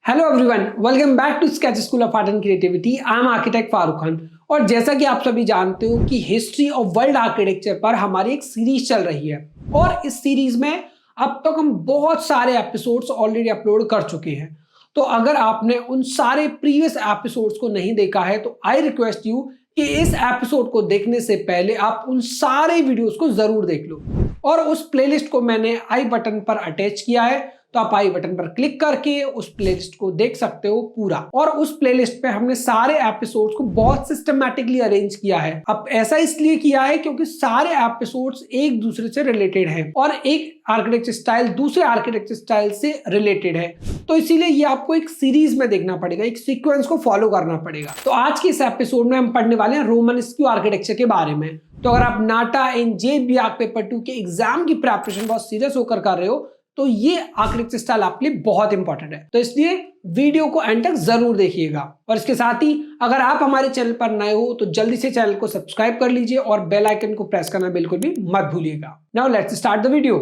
Hello everyone, welcome back to sketch school of art and creativity. I am architect Farooq Khan. और जैसा कि आप सभी जानते हो कि हिस्ट्री ऑफ वर्ल्ड आर्किटेक्चर पर हमारी एक सीरीज चल रही है और इस सीरीज में अब तक हम बहुत सारे एपिसोड्स ऑलरेडी अपलोड कर चुके हैं। तो अगर आपने उन सारे प्रीवियस एपिसोड्स को नहीं देखा है तो आई रिक्वेस्ट यू कि इस एपिसोड को देखने से पहले आप उन सारे वीडियोस को जरूर देख लो। और उस प्लेलिस्ट को मैंने आई बटन पर अटैच किया है, तो आप आई बटन पर क्लिक करके उस प्लेलिस्ट को देख सकते हो पूरा। और उस प्लेलिस्ट पे हमने सारे एपिसोड्स को बहुत सिस्टमैटिकली अरेंज किया है। अब ऐसा इसलिए किया है क्योंकि सारे एपिसोड्स एक दूसरे से रिलेटेड हैं और एक आर्किटेक्चर स्टाइल दूसरे आर्किटेक्चर स्टाइल से रिलेटेड है। तो इसीलिए ये आपको एक सीरीज में देखना पड़ेगा, एक सीक्वेंस को फॉलो करना पड़ेगा। तो आज के इस एपिसोड में हम पढ़ने वाले हैं रोमनस्क्यू आर्किटेक्चर के बारे में। तो अगर आप नाटा एंड JEE पेपर 2 के एग्जाम की प्रिपरेशन बहुत सीरियस होकर कर रहे हो तो ये आर्किटेक्चर स्टाइल आपके लिए बहुत इंपॉर्टेंट है। तो इसलिए वीडियो को एंड तक जरूर देखिएगा। और इसके साथ ही अगर आप हमारे चैनल पर नए हो तो जल्दी से चैनल को सब्सक्राइब कर लीजिए और बेल आइकन को प्रेस करना बिल्कुल भी मत भूलिएगा। Now let's start the video.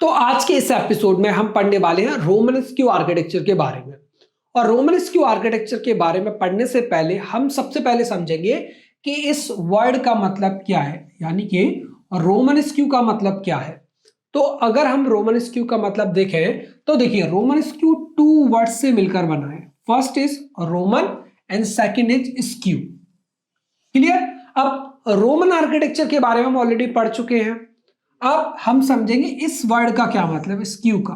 तो आज के इस एपिसोड में हम पढ़ने वाले हैं रोमनस्क्यू आर्किटेक्चर के बारे में। और रोमनस्क्यू आर्किटेक्चर के बारे में पढ़ने से पहले हम सबसे पहले समझेंगे कि इस वर्ड का मतलब क्या है, यानी कि रोमनस्क्यू का मतलब क्या है। तो अगर हम रोमनस्क्यू का मतलब देखें तो देखिए, रोमनस्क्यू 2 वर्ड्स से मिलकर बना है। First is Roman and second is skew. Clear. अब रोमन आर्किटेक्चर के बारे में हम ऑलरेडी पढ़ चुके हैं। अब हम समझेंगे इस वर्ड का क्या मतलब है, स्क्यू का।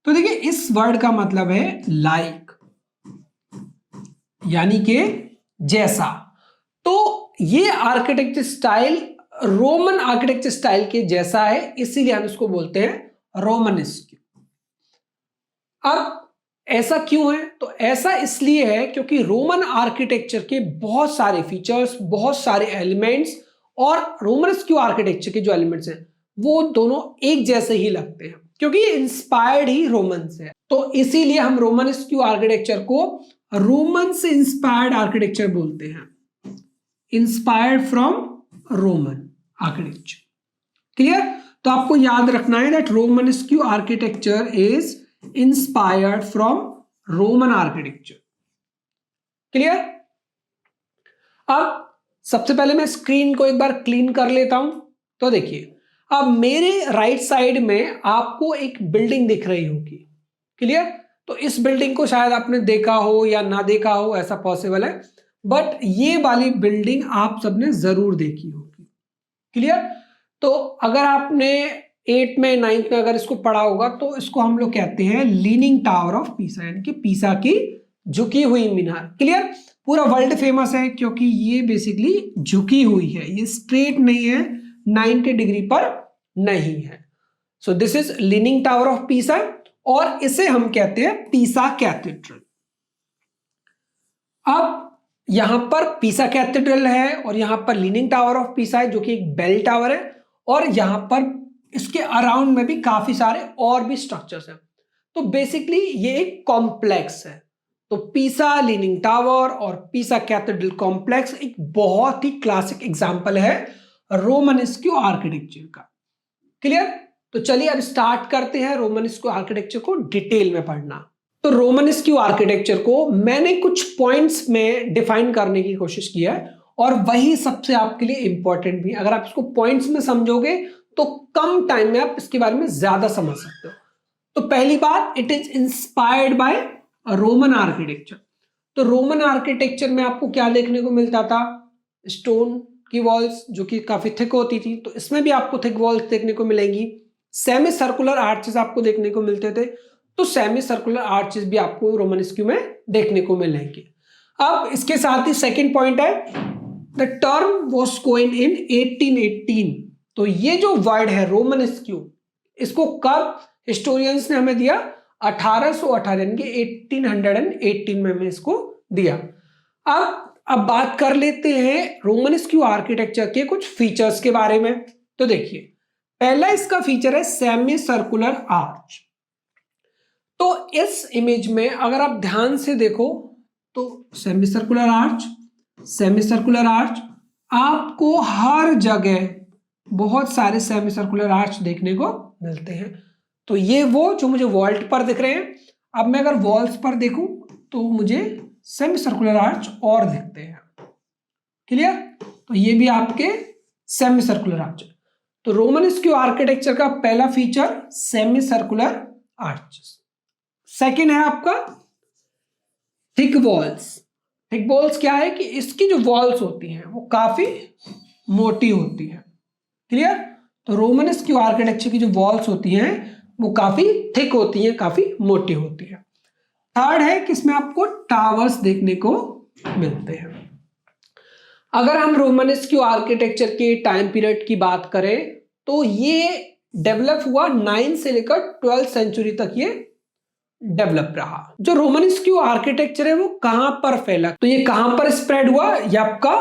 तो देखिए, इस वर्ड का मतलब है लाइक, यानी कि जैसा। तो ये architecture style Roman architecture style के जैसा है, इसीलिए हम इसको बोलते हैं रोमनस्क्यू। अब ऐसा क्यों है? तो ऐसा इसलिए है क्योंकि रोमन आर्किटेक्चर के बहुत सारे फीचर्स, बहुत सारे एलिमेंट्स और रोमनस्क्यू आर्किटेक्चर के जो एलिमेंट्स हैं वो दोनों एक जैसे ही लगते हैं क्योंकि ये इंस्पायर्ड ही रोमन से है। तो इसीलिए हम रोमनस्क्यू आर्किटेक्चर को रोमन से इंस्पायर्ड आर्किटेक्चर बोलते हैं, inspired from Roman architecture. Clear. तो आपको याद रखना है that Romanesque architecture is inspired from Roman architecture. Clear. अब सबसे पहले मैं स्क्रीन को एक बार क्लीन कर लेता हूं। तो देखिए, अब मेरे राइट साइड में आपको एक बिल्डिंग दिख रही होगी। क्लियर। तो इस बिल्डिंग को शायद आपने देखा हो या ना देखा हो, ऐसा पॉसिबल है, बट ये वाली बिल्डिंग आप सबने जरूर देखी होगी। क्लियर। तो अगर आपने 8th में 9th में अगर इसको पढ़ा होगा तो इसको हम लोग कहते हैं लीनिंग टावर ऑफ पीसा, यानी कि पीसा की झुकी हुई मीनार। क्लियर। पूरा वर्ल्ड फेमस है क्योंकि ये बेसिकली झुकी हुई है, ये स्ट्रेट नहीं है, 90 डिग्री पर नहीं है। So this is leaning tower of Pisa और इसे हम कहते हैं पीसा कैथेड्रल। अब यहां पर पीसा कैथेड्रल है और यहां पर लीनिंग टावर ऑफ पीसा है जो कि एक बेल टावर है, और यहां पर इसके अराउंड में भी काफी सारे और भी स्ट्रक्चर्स हैं। तो बेसिकली ये एक कॉम्प्लेक्स है। तो पीसा लीनिंग टावर और पीसा कैथेड्रल कॉम्प्लेक्स एक बहुत ही क्लासिक एग्जांपल है रोमनस्क्यू आर्किटेक्चर का। क्लियर। तो चलिए अब स्टार्ट करते हैं रोमनस्क्यू आर्किटेक्चर को डिटेल में पढ़ना। तो रोमनस्क्यू आर्किटेक्चर को मैंने कुछ पॉइंट्स में डिफाइन करने की कोशिश की है और वही सबसे आपके लिए इंपॉर्टेंट भी। अगर आप इसको पॉइंट्स में समझोगे तो कम टाइम में आप इसके बारे में ज्यादा समझ सकते हो। तो पहली बात, it is inspired by Roman architecture. तो रोमन आर्किटेक्चर में आपको क्या देखने को मिलता था? स्टोन की वॉल्स जो कि काफी थिक होती थी, तो इसमें भी आपको थिक वॉल्स देखने को मिलेंगी। सेमी सर्कुलर आर्चेस आपको देखने को मिलते थे, तो सेमी सर्कुलर आर्चेस भी आपको रोमनस्क्यू में देखने को मिलेंगे। अब इसके साथ ही सेकंड पॉइंट है, द टर्म वाज कॉइन्ड इन 1818। तो ये जो वर्ड है रोमनस्क्यू, इसको कब हिस्टोरियंस ने हमें दिया? 1818, यानी कि 1818 में हमें इसको दिया। अब बात कर लेते हैं रोमनस्क्यू आर्किटेक्चर के कुछ फीचर्स के बारे में। तो देखिए, पहला इसका फीचर है सेमी सर्कुलर आर्च। तो इस इमेज में अगर आप ध्यान से देखो तो semi circular arch, semi circular arch. आपको हर जगह बहुत सारे सेमी सर्कुलर आर्च देखने को मिलते हैं। तो ये वो जो मुझे वॉल्ट पर दिख रहे हैं। अब मैं अगर वॉल्स पर देखूं तो मुझे सेमी सर्कुलर आर्च और दिखते हैं। क्लियर? तो ये भी आपके सेमी सर्कुलर आर्च। तो रोमन स्क्यू आर्किटेक्चर का पहला feature semi circular arches. Second है आपका थिक वॉल्स। थिक वॉल्स क्या है कि इसकी जो वॉल्स होती हैं वो काफी मोटी होती है। क्लियर? तो रोमन स्क्यू आर्किटेक्चर की जो वॉल्स होती हैं वो काफी थिक होती हैं, काफी मोटी होती है। थर्ड है कि इसमें आपको टावर्स देखने को मिलते हैं। अगर हम रोमन स्क्यू आर्किटेक्चर के टाइम पीरियड की बात करें तो ये डेवलप हुआ 9 से लेकर 12th सेंचुरी तक ये डेवलप रहा। जो रोमन स्क्यू आर्किटेक्चर है वो कहां पर फैला, तो ये कहां पर स्प्रेड हुआ? ये आपका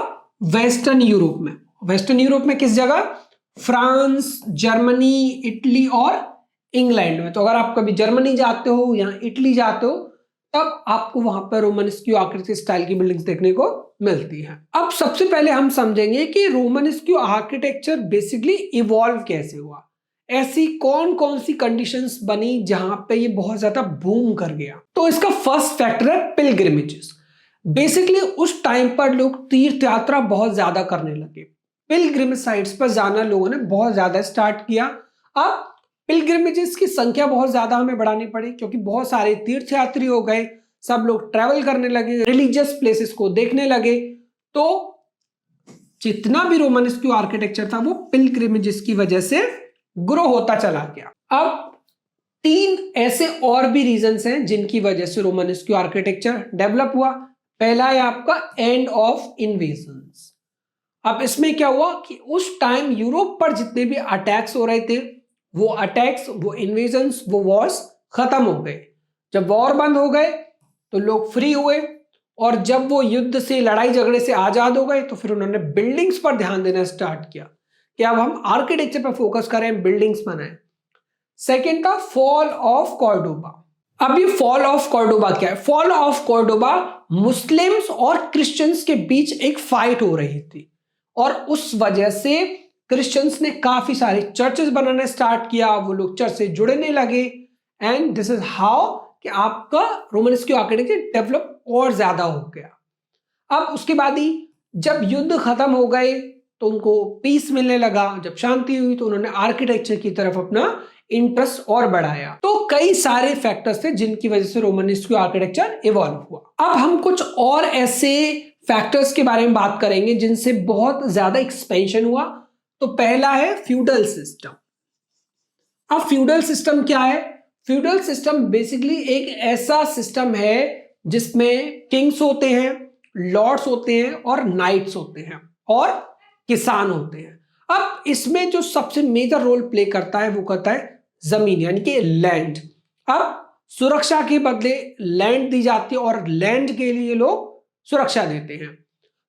वेस्टर्न यूरोप में। वेस्टर्न यूरोप में किस जगह? फ्रांस, जर्मनी, इटली और इंग्लैंड में। तो अगर आप कभी जर्मनी जाते हो या इटली जाते हो तब आपको वहां पर रोमन स्क्यू आर्किटेक्चर स्टाइल की बिल्डिंग्स देखने को मिलती है। अब सबसे पहले हम समझेंगे कि Roman skew architecture basically evolve कैसे हुआ। ऐसी कौन कौन सी कंडीशंस बनी जहां पे ये बहुत ज्यादा बूम कर गया। तो इसका फर्स्ट फैक्टर है पिलग्रिमेजेस। बेसिकली उस टाइम पर लोग तीर्थ यात्रा बहुत ज्यादा करने लगे। पिलग्रिमेज साइट्स पर जाना लोगों ने बहुत ज्यादा स्टार्ट किया। अब पिलग्रिमेजेस की संख्या बहुत ज्यादा हमें बढ़ानी पड़ी क्योंकि बहुत सारे तीर्थ यात्री हो गए, सब लोग ट्रैवल करने लगे, रिलीजियस प्लेसेस को देखने लगे। तो जितना भी रोमन स्क्यू आर्किटेक्चर था वो पिलग्रिमेजेस की वजह से ग्रो होता चला गया। अब 3 ऐसे और भी रीजंस हैं जिनकी वजह से रोमन स्क्यू आर्किटेक्चर डेवलप हुआ। पहला है आपका एंड ऑफ इन्वेजन्स। अब इसमें क्या हुआ कि उस टाइम यूरोप पर जितने भी अटैक्स हो रहे थे वो अटैक्स, वो इन्वेजन्स, वो वॉर्स खत्म हो गए। जब वॉर बंद हो गए तो लोग फ्री हुए और जब वो युद्ध से, लड़ाई झगड़े से आजाद हो गए तो फिर उन्होंने बिल्डिंग्स पर ध्यान देना स्टार्ट किया कि अब हम आर्किटेक्चर पर फोकस करें, बिल्डिंग्स बनाएं। सेकेंड था फॉल ऑफ कॉर्डोबा। अब ये फॉल ऑफ कॉर्डोबा क्या है? फॉल ऑफ कॉर्डोबा मुस्लिम्स और क्रिश्चियंस के बीच एक फाइट हो रही थी और उस वजह से क्रिश्चियंस ने काफी सारे चर्चेस बनाने स्टार्ट किया, वो लोग चर्च से जुड़ने लगे एंड दिस इज हाउ कि आपका रोमन स्क्यू आर्किटेक्चर डेवलप और ज्यादा हो गया। अब उसके बाद ही जब युद्ध खत्म हो गए तो उनको पीस मिलने लगा, जब शांति हुई तो उन्होंने आर्किटेक्चर की तरफ अपना इंटरेस्ट और बढ़ाया। तो कई सारे फैक्टर्स थे जिनकी वजह से रोमन स्क्यू आर्किटेक्चर इवॉल्व हुआ। अब हम कुछ और ऐसे फैक्टर्स के बारे में बात करेंगे जिनसे बहुत ज्यादा एक्सपेंशन हुआ। तो पहला है फ्यूडल सिस्टम। अब फ्यूडल सिस्टम क्या है? फ्यूडल सिस्टम बेसिकली एक ऐसा सिस्टम है जिसमें किंग्स होते हैं, लॉर्ड्स होते हैं और नाइट्स होते हैं और किसान होते हैं। अब इसमें जो सबसे मेजर रोल प्ले करता है वो करता है जमीन, यानी कि लैंड। अब सुरक्षा के बदले लैंड दी जाती है और लैंड के लिए लोग सुरक्षा देते हैं।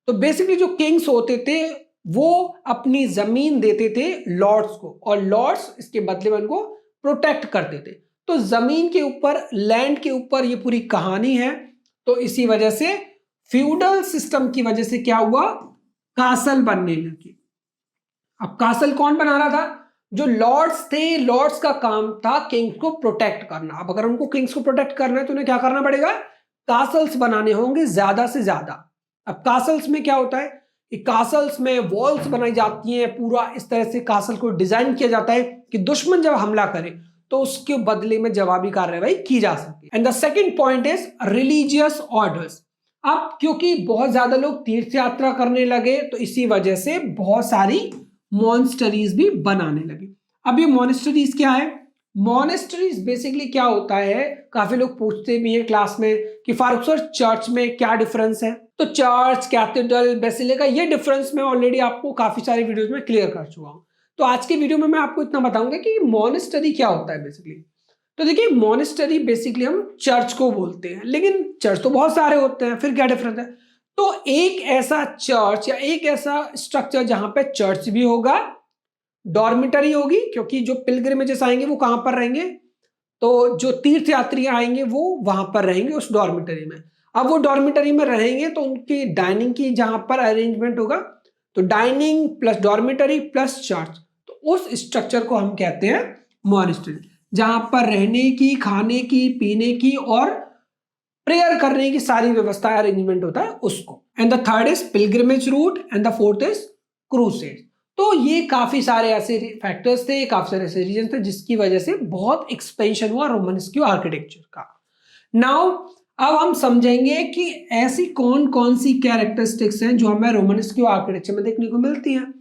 तो बेसिकली जो किंग्स होते थे वो अपनी जमीन देते थे लॉर्ड्स को और लॉर्ड्स इसके बदले में उनको प्रोटेक्ट करते थे। तो जमीन के ऊपर, लैंड के ऊपर ये पूरी कहानी है। तो इसी वजह से फ्यूडल सिस्टम की वजह से क्या हुआ? कासल बनने लगी। अब कासल कौन बना रहा था? जो लॉर्ड्स थे, लॉर्ड्स का काम था किंग्स को प्रोटेक्ट करना। अब अगर उनको किंग्स को प्रोटेक्ट करना है तो उन्हें क्या करना पड़ेगा? कासल्स बनाने होंगे ज्यादा से ज्यादा। अब कासल्स में क्या होता है कि कासल्स में वॉल्स बनाई जाती हैं, पूरा इस तरह से कासल को डिजाइन किया जाता है कि दुश्मन जब हमला करे तो उसके बदले में जवाबी कार्रवाई की जा सके। And the second point is religious orders. अब क्योंकि बहुत ज्यादा लोग तीर्थ यात्रा करने लगे तो इसी वजह से बहुत सारी मॉन्स्टरीज भी बनाने लगे। अब ये मॉन्स्टरीज क्या है? मॉनेस्टरीज बेसिकली क्या होता है, काफी लोग पूछते भी हैं क्लास में कि फारूक सर चर्च में क्या डिफरेंस है। तो चर्च, कैथेड्रल, बेसिलिका, ये डिफरेंस मैं ऑलरेडी आपको काफी सारे वीडियोस में क्लियर कर चुका हूं। तो आज की वीडियो में मैं आपको इतना बताऊंगा कि मॉनेस्टरी क्या होता है बेसिकली। तो देखिए, मॉनेस्टरी बेसिकली हम चर्च को बोलते हैं, लेकिन चर्च तो बहुत सारे होते हैं, फिर क्या डिफरेंस है? तो एक ऐसा चर्च या एक ऐसा स्ट्रक्चर जहां पे चर्च भी होगा, डॉर्मिटरी होगी, क्योंकि जो पिलग्रिमेजेस आएंगे वो कहां पर रहेंगे? तो जो तीर्थ यात्री आएंगे वो वहां पर रहेंगे उस डॉर्मिटरी में। अब वो डॉर्मिटरी में रहेंगे तो उनकी डाइनिंग की जहां पर अरेंजमेंट होगा, तो dining plus dormitory plus church, तो उस स्ट्रक्चर को हम कहते हैं मॉनेस्ट्री, जहां पर रहने की, खाने की, पीने की और प्रेयर करने की सारी व्यवस्था अरेंजमेंट होता है उसको। And the third is pilgrimage route and the fourth is crusade. तो ये काफी सारे ऐसे फैक्टर्स थे, काफी सारे ऐसे रीजन थे जिसकी वजह से बहुत एक्सपेंशन हुआ रोमन्स्क्यू आर्किटेक्चर का। नाउ अब हम समझेंगे कि ऐसी कौन कौन सी कैरेक्टरिस्टिक्स हैं जो हमें रोमन्स्क्यू आर्किटेक्चर में देखने को मिलती हैं।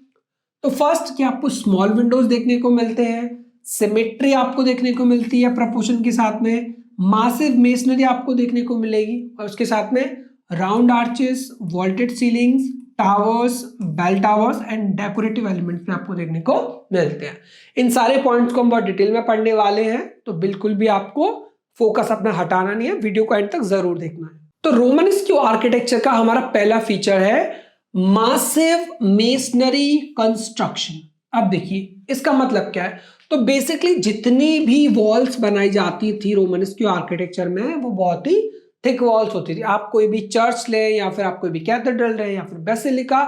तो फर्स्ट कि आपको स्मॉल विंडोज देखने को मिलते हैं, सिमेट्री आपको देखने को मिलती है प्रपोर्शन के साथ में, मासिव मेसनरी आपको देखने को मिलेगी और उसके साथ में round arches, vaulted ceilings, towers, bell towers and decorative elements भी आपको देखने को मिलते हैं। इन सारे पॉइंट्स को हम बहुत डिटेल में पढ़ने वाले हैं, तो बिल्कुल भी आपको फोकस अपना हटाना नहीं है, वीडियो को एंड तक जरूर देखना है। तो रोमन्स्क्यू आर्किटेक्चर का हमारा पहला फीचर है मासिव मेसनरी कंस्ट्रक्शन। अब देखिए इसका मतलब क्या है। तो बेसिकली जितनी भी वॉल्स बनाई जाती थी रोमन्स्क्यू आर्किटेक्चर में वो बहुत ही थिक वॉल्स होती थी। आप कोई भी चर्च ले या फिर आप कोई भी कैथेड्रल ले या फिर बेसिलिका,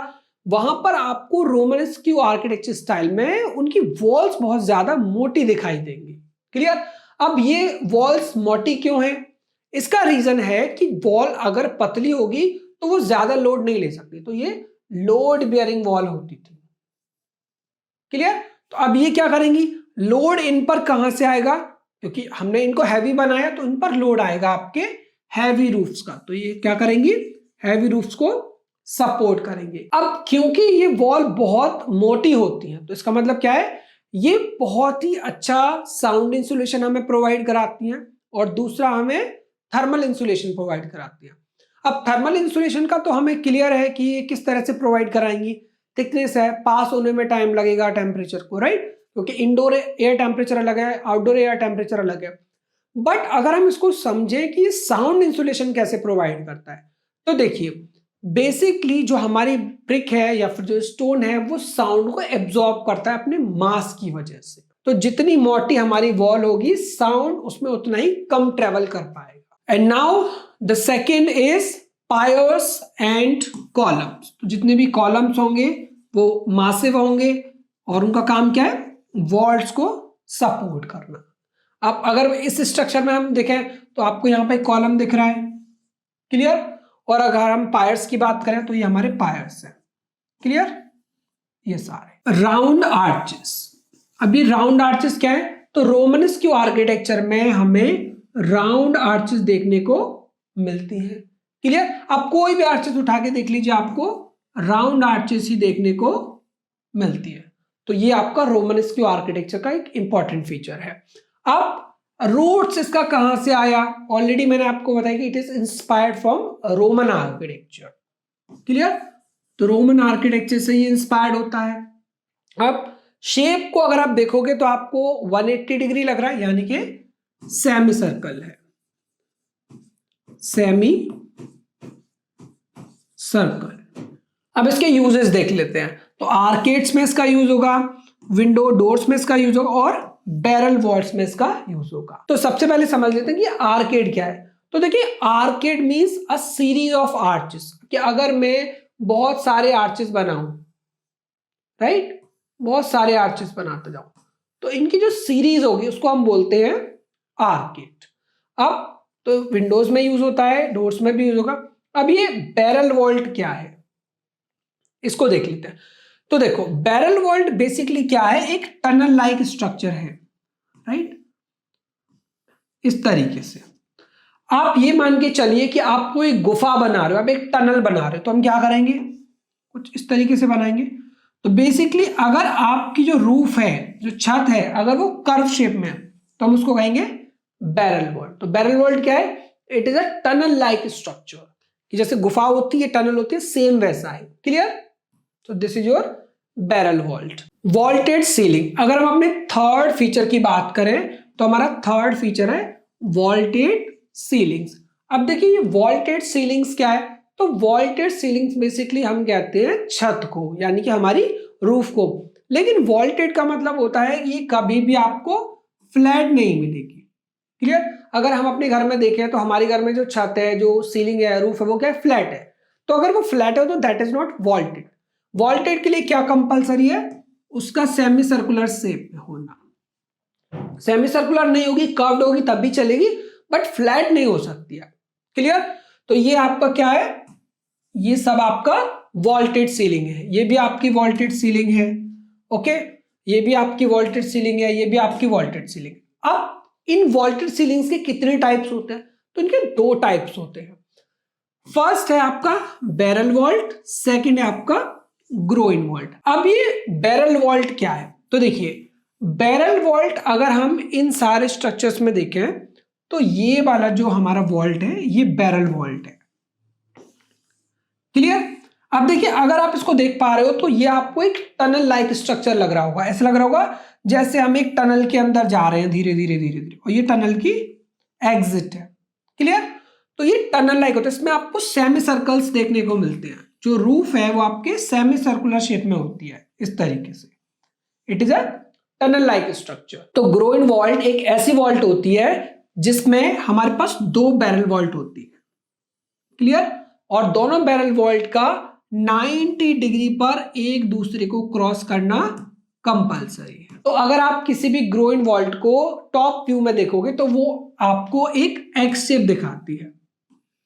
वहां पर आपको रोमन्स्क्यू आर्किटेक्चर स्टाइल में उनकी वॉल्स बहुत ज्यादा मोटी दिखाई देंगी। क्लियर। अब ये वॉल्स मोटी क्यों है? इसका रीजन है कि वॉल अगर पतली होगी तो वो ज्यादा लोड नहीं ले सकती, तो ये लोड बेयरिंग वॉल होती थी। क्लियर। तो अब ये क्या करेंगी, लोड इन पर कहां से आएगा, क्योंकि हमने इनको हैवी बनाया तो इन पर लोड आएगा आपके हैवी रूफ्स का, तो ये क्या करेंगी, हैवी रूफ्स को सपोर्ट करेंगे। अब क्योंकि ये वॉल बहुत मोटी होती है तो इसका मतलब क्या है, ये बहुत ही अच्छा साउंड इंसुलेशन हमें प्रोवाइड कराती हैं और दूसरा हमें थर्मल इंसुलेशन प्रोवाइड कराती है। अब थर्मल इंसुलेशन का तो हमें क्लियर है कि ये किस तरह से प्रोवाइड कराएंगी। थिकनेस है, पास होने में टाइम लगेगा टेम्परेचर को, राइट, क्योंकि इंडोर एयर टेम्परेचर अलग है, आउटडोर एयर टेम्परेचर अलग है। बट अगर हम इसको समझें कि साउंड इंसुलेशन कैसे प्रोवाइड करता है, तो देखिए बेसिकली जो हमारी ब्रिक है या फिर जो स्टोन है वो साउंड को एब्जॉर्ब करता है अपने मास की वजह से। तो जितनी मोटी हमारी वॉल होगी साउंड उसमें उतना ही कम ट्रेवल कर पाएगा। And now the second is pierce and columns. तो जितने भी कॉलम्स होंगे वो मासिव होंगे और उनका काम क्या है, वॉल्स को सपोर्ट करना। अब अगर इस स्ट्रक्चर में हम देखें तो आपको यहां पे कॉलम दिख रहा है, क्लियर, और अगर हम पायर्स की बात करें तो ये हमारे पायर्स हैं, क्लियर, ये सारे राउंड आर्चेस। अब ये राउंड आर्चेस क्या है, तो रोमन्स्क्यू आर्किटेक्चर में हमें राउंड आर्चेस देखने को मिलती हैं, क्लियर। अब कोई भी आर्चेस उठा के देख लीजिए आपको राउंड आर्चेस ही देखने को मिलती है। तो ये आपका रोमन्स्क्यू आर्किटेक्चर का एक इंपॉर्टेंट फीचर है। अब रूट्स इसका कहां से आया, ऑलरेडी मैंने आपको बताया कि it is inspired from Roman architecture, clear. तो रोमन आर्किटेक्चर से ये इंस्पायर्ड होता है। अब शेप को अगर आप देखोगे तो आपको 180 डिग्री लग रहा है, यानी कि सेमी सर्कल है, सेमी सर्कल। अब इसके यूजेस देख लेते हैं। तो आर्केड्स में इसका यूज होगा, विंडो डोर्स में इसका यूज होगा और बैरल वॉल्स में इसका यूज होगा। तो सबसे पहले समझ लेते हैं कि आर्केड क्या है। तो देखिए arcade means a series of arches, कि अगर मैं बहुत सारे आर्चेस बनाऊं, राइट, बहुत सारे आर्चेस बनाते जाऊं तो इनकी जो सीरीज होगी उसको हम बोलते हैं आर्केड। अब तो विंडोज में यूज होता है, डोर्स में भी यूज होगा। अब ये बैरल वॉल्ट क्या है इसको देख लेते हैं। तो देखो बैरल वॉल्ट बेसिकली क्या है, एक टनल लाइक स्ट्रक्चर है, राइट, इस तरीके से। आप ये मान के चलिए कि आप कोई गुफा बना रहे हो, आप एक टनल बना रहे हो, तो हम क्या करेंगे, कुछ इस तरीके से बनाएंगे। तो बेसिकली अगर आपकी जो रूफ है, जो छत है, अगर वो कर्व शेप में है तो हम उसको कहेंगे बैरल वॉल्ट। तो बैरल वॉल्ट क्या है, it is a tunnel like structure, कि जैसे गुफा होती है, टनल होती है, सेम वैसा है, क्लियर। तो this is your barrel vault. Vaulted ceiling, अगर हम अपने थर्ड फीचर की बात करें तो हमारा थर्ड फीचर है वॉल्टेड सीलिंग्स। अब देखिए ये वॉल्टेड सीलिंग्स क्या है, तो वॉल्टेड सीलिंग्स बेसिकली हम कहते हैं छत को, यानी कि हमारी रूफ को। लेकिन वॉल्टेड का मतलब होता है कि ये कभी भी आपको फ्लैट नहीं मिलेगी, क्लियर। अगर हम अपने घर में देखें तो हमारे घर में जो छत है, जो सीलिंग है, रूफ है, वो क्या है, फ्लैट है। तो अगर वो फ्लैट है तो that is not vaulted. Vaulted के लिए क्या कंपलसरी है, उसका सेमी सर्कुलर शेप में होना। सेमी सर्कुलर नहीं होगी, कर्व्ड होगी तब भी चलेगी, बट फ्लैट नहीं हो सकती है। क्लियर। तो ये आपका क्या है, ये सब आपका वॉल्टेड सीलिंग है, ये भी आपकी वॉल्टेड सीलिंग है। ओके, ये भी आपकी वॉल्टेड सीलिंग है, ये भी आपकी वॉल्टेड सीलिंग। अब इन वॉल्टेड सीलिंग्स के कितने टाइप्स होते हैं, तो इनके दो टाइप्स होते हैं। फर्स्ट है आपका बैरल वॉल्ट, सेकंड है आपका ग्रोइन वॉल्ट। अब ये बैरल वॉल्ट क्या है, तो देखिए बैरल वॉल्ट अगर हम इन सारे स्ट्रक्चर्स में देखें तो ये वाला जो हमारा वॉल्ट है ये बैरल वॉल्ट है। क्लियर। अब देखिए अगर आप इसको देख पा रहे हो तो ये आपको एक टनल लाइक स्ट्रक्चर लग रहा होगा, ऐसा लग रहा होगा जैसे हम एक टनल के अंदर जा रहे हैं धीरे धीरे धीरे धीरे, और ये टनल की एग्जिट है। क्लियर। तो ये टनल लाइक होता है, इसमें आपको सेमी सर्कल्स देखने को मिलते हैं, जो रूफ है वो आपके सेमी सर्कुलर शेप में होती है इस तरीके से। It is a tunnel like structure. तो ग्रोइन वॉल्ट एक ऐसी वॉल्ट होती है जिसमें हमारे पास दो बैरल वॉल्ट होती है। क्लियर। और दोनों बैरल वॉल्ट का 90 डिग्री पर एक दूसरे को क्रॉस करना कंपलसरी है। तो अगर आप किसी भी ग्रोइन वॉल्ट को टॉप व्यू में देखोगे तो वो आपको एक एक्स शेप दिखाती है।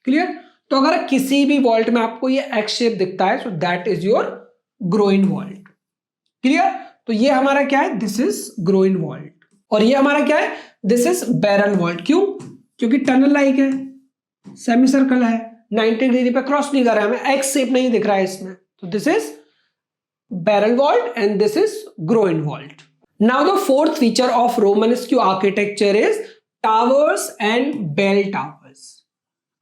क्लियर। तो अगर किसी भी वॉल्ट में आपको ये एक्स शेप दिखता है, so that is your groin vault. Clear. तो ये हमारा क्या है, दिस इज ग्रोइन वॉल्ट, और ये हमारा क्या है, दिस इज बैरल वॉल्ट। क्यों, क्योंकि टनल लाइक है, सेमी सर्कल है, 90 डिग्री पे क्रॉस नहीं कर रहा है, हमें एक्स शेप नहीं दिख रहा है इसमें, तो this is barrel vault and this is groin vault. Now the fourth feature of Roman architecture is towers and bell towers.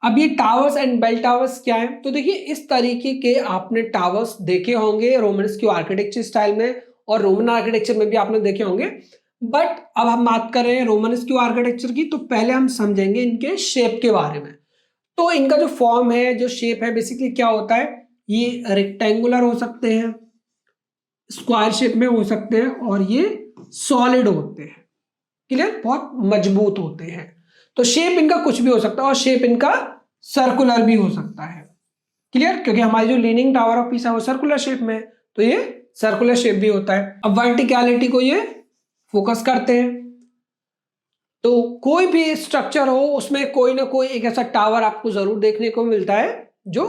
अब ये टावर्स एंड बेल टावर्स क्या है, तो देखिए इस तरीके के आपने टावर्स देखे होंगे रोमन आर्किटेक्चर स्टाइल में, और रोमन आर्किटेक्चर में भी आपने देखे होंगे। बट अब हम बात कर रहे हैं रोमन आर्किटेक्चर की, तो पहले हम समझेंगे इनके शेप के बारे में। तो इनका जो फॉर्म है, जो शेप है, बेसिकली क्या होता है, ये रेक्टेंगुलर हो सकते हैं, स्क्वायर शेप में हो सकते हैं, और ये सॉलिड होते हैं। क्लियर, बहुत मजबूत होते हैं। तो शेप इनका कुछ भी हो सकता है, और शेप इनका सर्कुलर भी हो सकता है। क्लियर, क्योंकि हमारी जो लीनिंग टावर ऑफ पीसा है वो सर्कुलर शेप में है, तो ये सर्कुलर शेप भी होता है। अब वर्टिकलिटी को ये फोकस करते हैं, तो कोई भी स्ट्रक्चर हो उसमें कोई ना कोई एक ऐसा टावर आपको जरूर देखने को मिलता है जो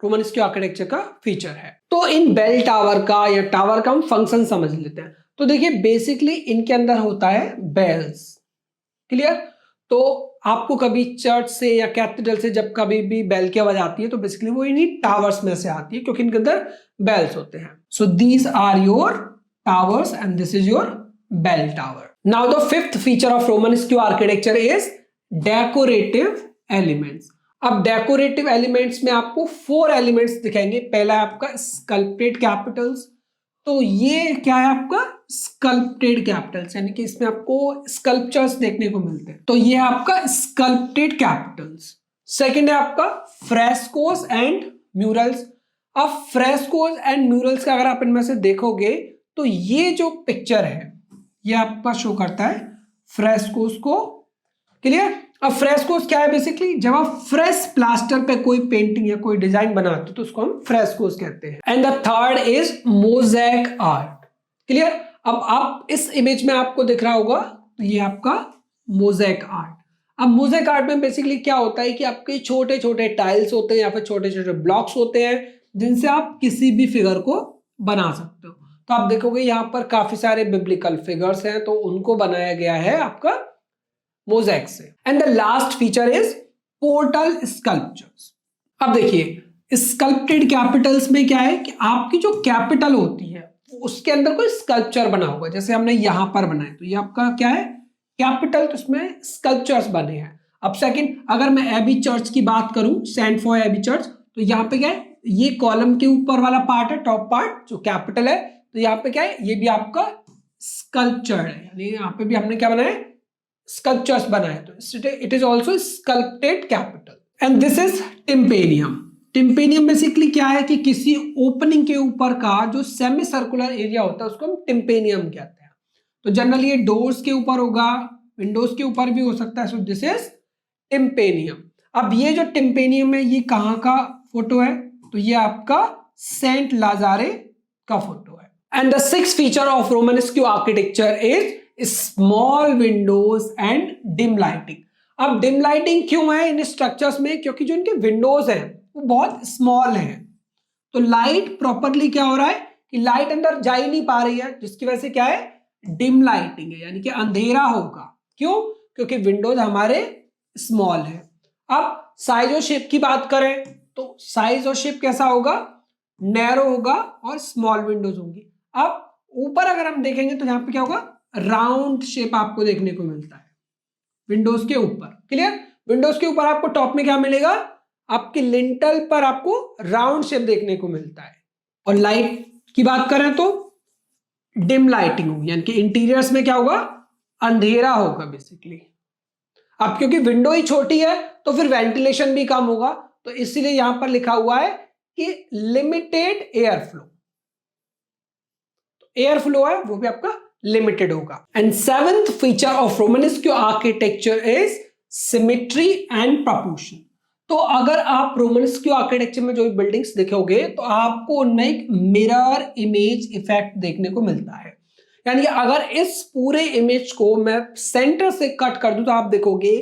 रोमन आर्किटेक्चर का फीचर है। तो इन बेल टावर का या टावर का हम फंक्शन समझ लेते हैं। तो देखिए बेसिकली इनके अंदर होता है बेल्स। क्लियर। तो आपको कभी चर्च से या कैथेड्रल से जब कभी भी बेल की आवाज आती है तो बेसिकली वो इन्हीं टावर्स में से आती है, क्योंकि इनके अंदर बेल्स होते हैं। So these are your towers and this is your bell tower. Now the fifth feature of Romanesque architecture is decorative elements. अब decorative elements में आपको 4 elements दिखेंगे। पहला है आपका sculpted capitals। तो ये क्या है आपका sculpted capitals, यानी कि इसमें आपको sculptures देखने को मिलते हैं। तो ये है आपका sculpted capitals। सेकेंड है आपका frescoes and murals। अब frescoes and murals का अगर आप इनमें से देखोगे तो ये जो पिक्चर है ये आपका शो करता है फ्रेस्कोस को। क्लियर। अब फ्रेस्कोस क्या है, बेसिकली जब आप फ्रेश प्लास्टर पे कोई पेंटिंग या कोई डिजाइन बनाते हो तो उसको हम फ्रेस्कोस कहते हैं। And the third is mosaic art. Clear. अब आप इस इमेज में आपको दिख रहा होगा, ये आपका मोज़ेक आर्ट। अब मोज़ेक आर्ट में बेसिकली क्या होता है कि आपके छोटे छोटे टाइल्स होते हैं या फिर छोटे छोटे ब्लॉक्स होते हैं जिनसे आप किसी भी फिगर को बना सकते हो। तो आप देखोगे यहाँ पर काफी सारे बिब्लिकल फिगर्स हैं, तो उनको बनाया गया है आपका मोज़ेक से। And the last feature is portal sculptures. अब देखिए स्कल्प्टेड कैपिटल्स में क्या है कि आपकी जो कैपिटल होती है उसके अंदर कोई स्कल्पचर बना होगा, जैसे हमने यहां पर बनाया तो ये आपका क्या है कैपिटल, तो इसमें स्कल्पचर्स बने हैं। अब सेकंड, अगर मैं एबी चर्च की बात करूं, सेंट फॉर एबी चर्च, तो यहाँ पे क्या है, ये कॉलम के ऊपर वाला पार्ट है, टॉप पार्ट जो कैपिटल है, तो यहाँ पे क्या है, ये भी आपका स्कल्पचर है, यानी यहाँ पे भी हमने क्या बनाया, स्कल्पचर्स बनाए, तो it is also sculpted capital. And this is tympanum. Tympanum basically क्या है कि किसी ओपनिंग के ऊपर का जो सेमी सर्कुलर एरिया होता है उसको हम टिम्पेनियम कहते हैं। तो जनरली ये डोर्स के ऊपर होगा, विंडोज के ऊपर भी हो सकता है। So this is tympanum. अब ये जो टिम्पेनियम है ये कहाँ का फोटो है? तो ये आपका सेंट लाजारे का फोटो है। And the sixth feature of Romanesque architecture is small windows and dim lighting. अब डिम लाइटिंग क्यों है इन स्ट्रक्चर्स में? क्योंकि जो इनके विंडोज हैं वो बहुत स्मॉल हैं, तो लाइट प्रॉपरली क्या हो रहा है कि लाइट अंदर जा ही नहीं पा रही है, जिसकी वजह से क्या है, डिम लाइटिंग है, यानी कि अंधेरा होगा। क्यों? क्योंकि विंडोज हमारे स्मॉल है। अब साइज और शेप की बात करें तो साइज और शेप कैसा होगा? नैरो होगा और स्मॉल विंडोज होंगी। अब ऊपर अगर हम देखेंगे तो यहां पे क्या होगा, राउंड शेप आपको देखने को मिलता है विंडोज के ऊपर। क्लियर? विंडोज के ऊपर आपको टॉप में क्या मिलेगा, आपके लिंटल पर आपको राउंड शेप देखने को मिलता है। और लाइट की बात करें तो डिम लाइटिंग होगी, यानी कि इंटीरियर्स में क्या होगा, अंधेरा होगा बेसिकली। अब क्योंकि विंडो ही छोटी है तो फिर वेंटिलेशन भी कम होगा, तो इसीलिए यहां पर लिखा हुआ है कि limited air flow. Air flow है वो भी आपका लिमिटेड होगा। And seventh feature of Romanesque architecture is symmetry and proportion. तो अगर आप रोमानेस्क आर्किटेक्चर में जो भी बिल्डिंग्स देखोगे तो आपको उनमें एक मिरर इमेज इफेक्ट देखने को मिलता है। यानी कि अगर इस पूरे इमेज को मैं सेंटर से कट कर दूं तो आप देखोगे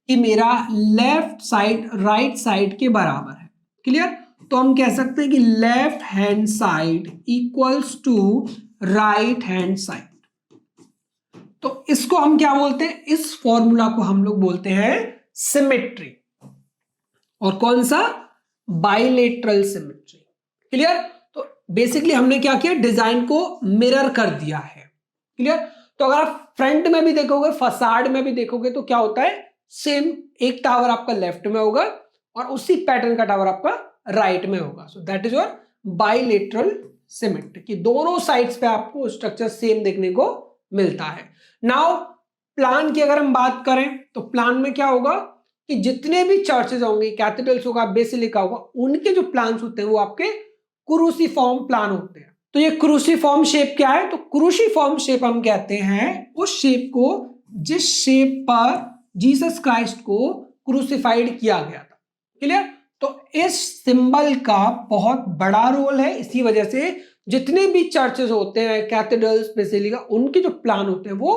कि मेरा लेफ्ट साइड राइट साइड के बराबर है। क्लियर? तो हम कह सकते हैं कि left hand side equals to right hand side. तो इसको हम क्या बोलते हैं, इस फॉर्मूला को हम लोग बोलते हैं सिमेट्री। और कौन सा? Bilateral symmetry. क्लियर? तो बेसिकली हमने क्या किया, डिजाइन को मिरर कर दिया है। क्लियर? तो अगर आप फ्रंट में भी देखोगे, फसाड में भी देखोगे तो क्या होता है, सेम एक टावर आपका लेफ्ट में होगा और उसी पैटर्न का टावर आपका राइट में होगा। सो that is your bilateral symmetry, कि दोनों साइड्स पे आपको स्ट्रक्चर सेम देखने को मिलता है। नाउ प्लान की अगर हम बात करें तो प्लान में क्या होगा कि जितने भी चर्चेज होंगे, कैथेड्रल्स होगा, बेसिलिका होगा, उनके जो प्लान्स होते हैं वो आपके क्रूसीफॉर्म प्लान होते हैं। तो ये क्रूसीफॉर्म शेप क्या है? तो क्रूसीफॉर्म शेप हम कहते हैं उस शेप को जिस शेप पर जीसस क्राइस्ट को क्रूसिफाइड किया गया था। क्लियर? तो इस सिंबल का बहुत बड़ा रोल है, इसी वजह से जितने भी चर्चेज होते हैं, कैथेड्रल्स, बेसिलिका, उनके जो प्लान होते हैं वो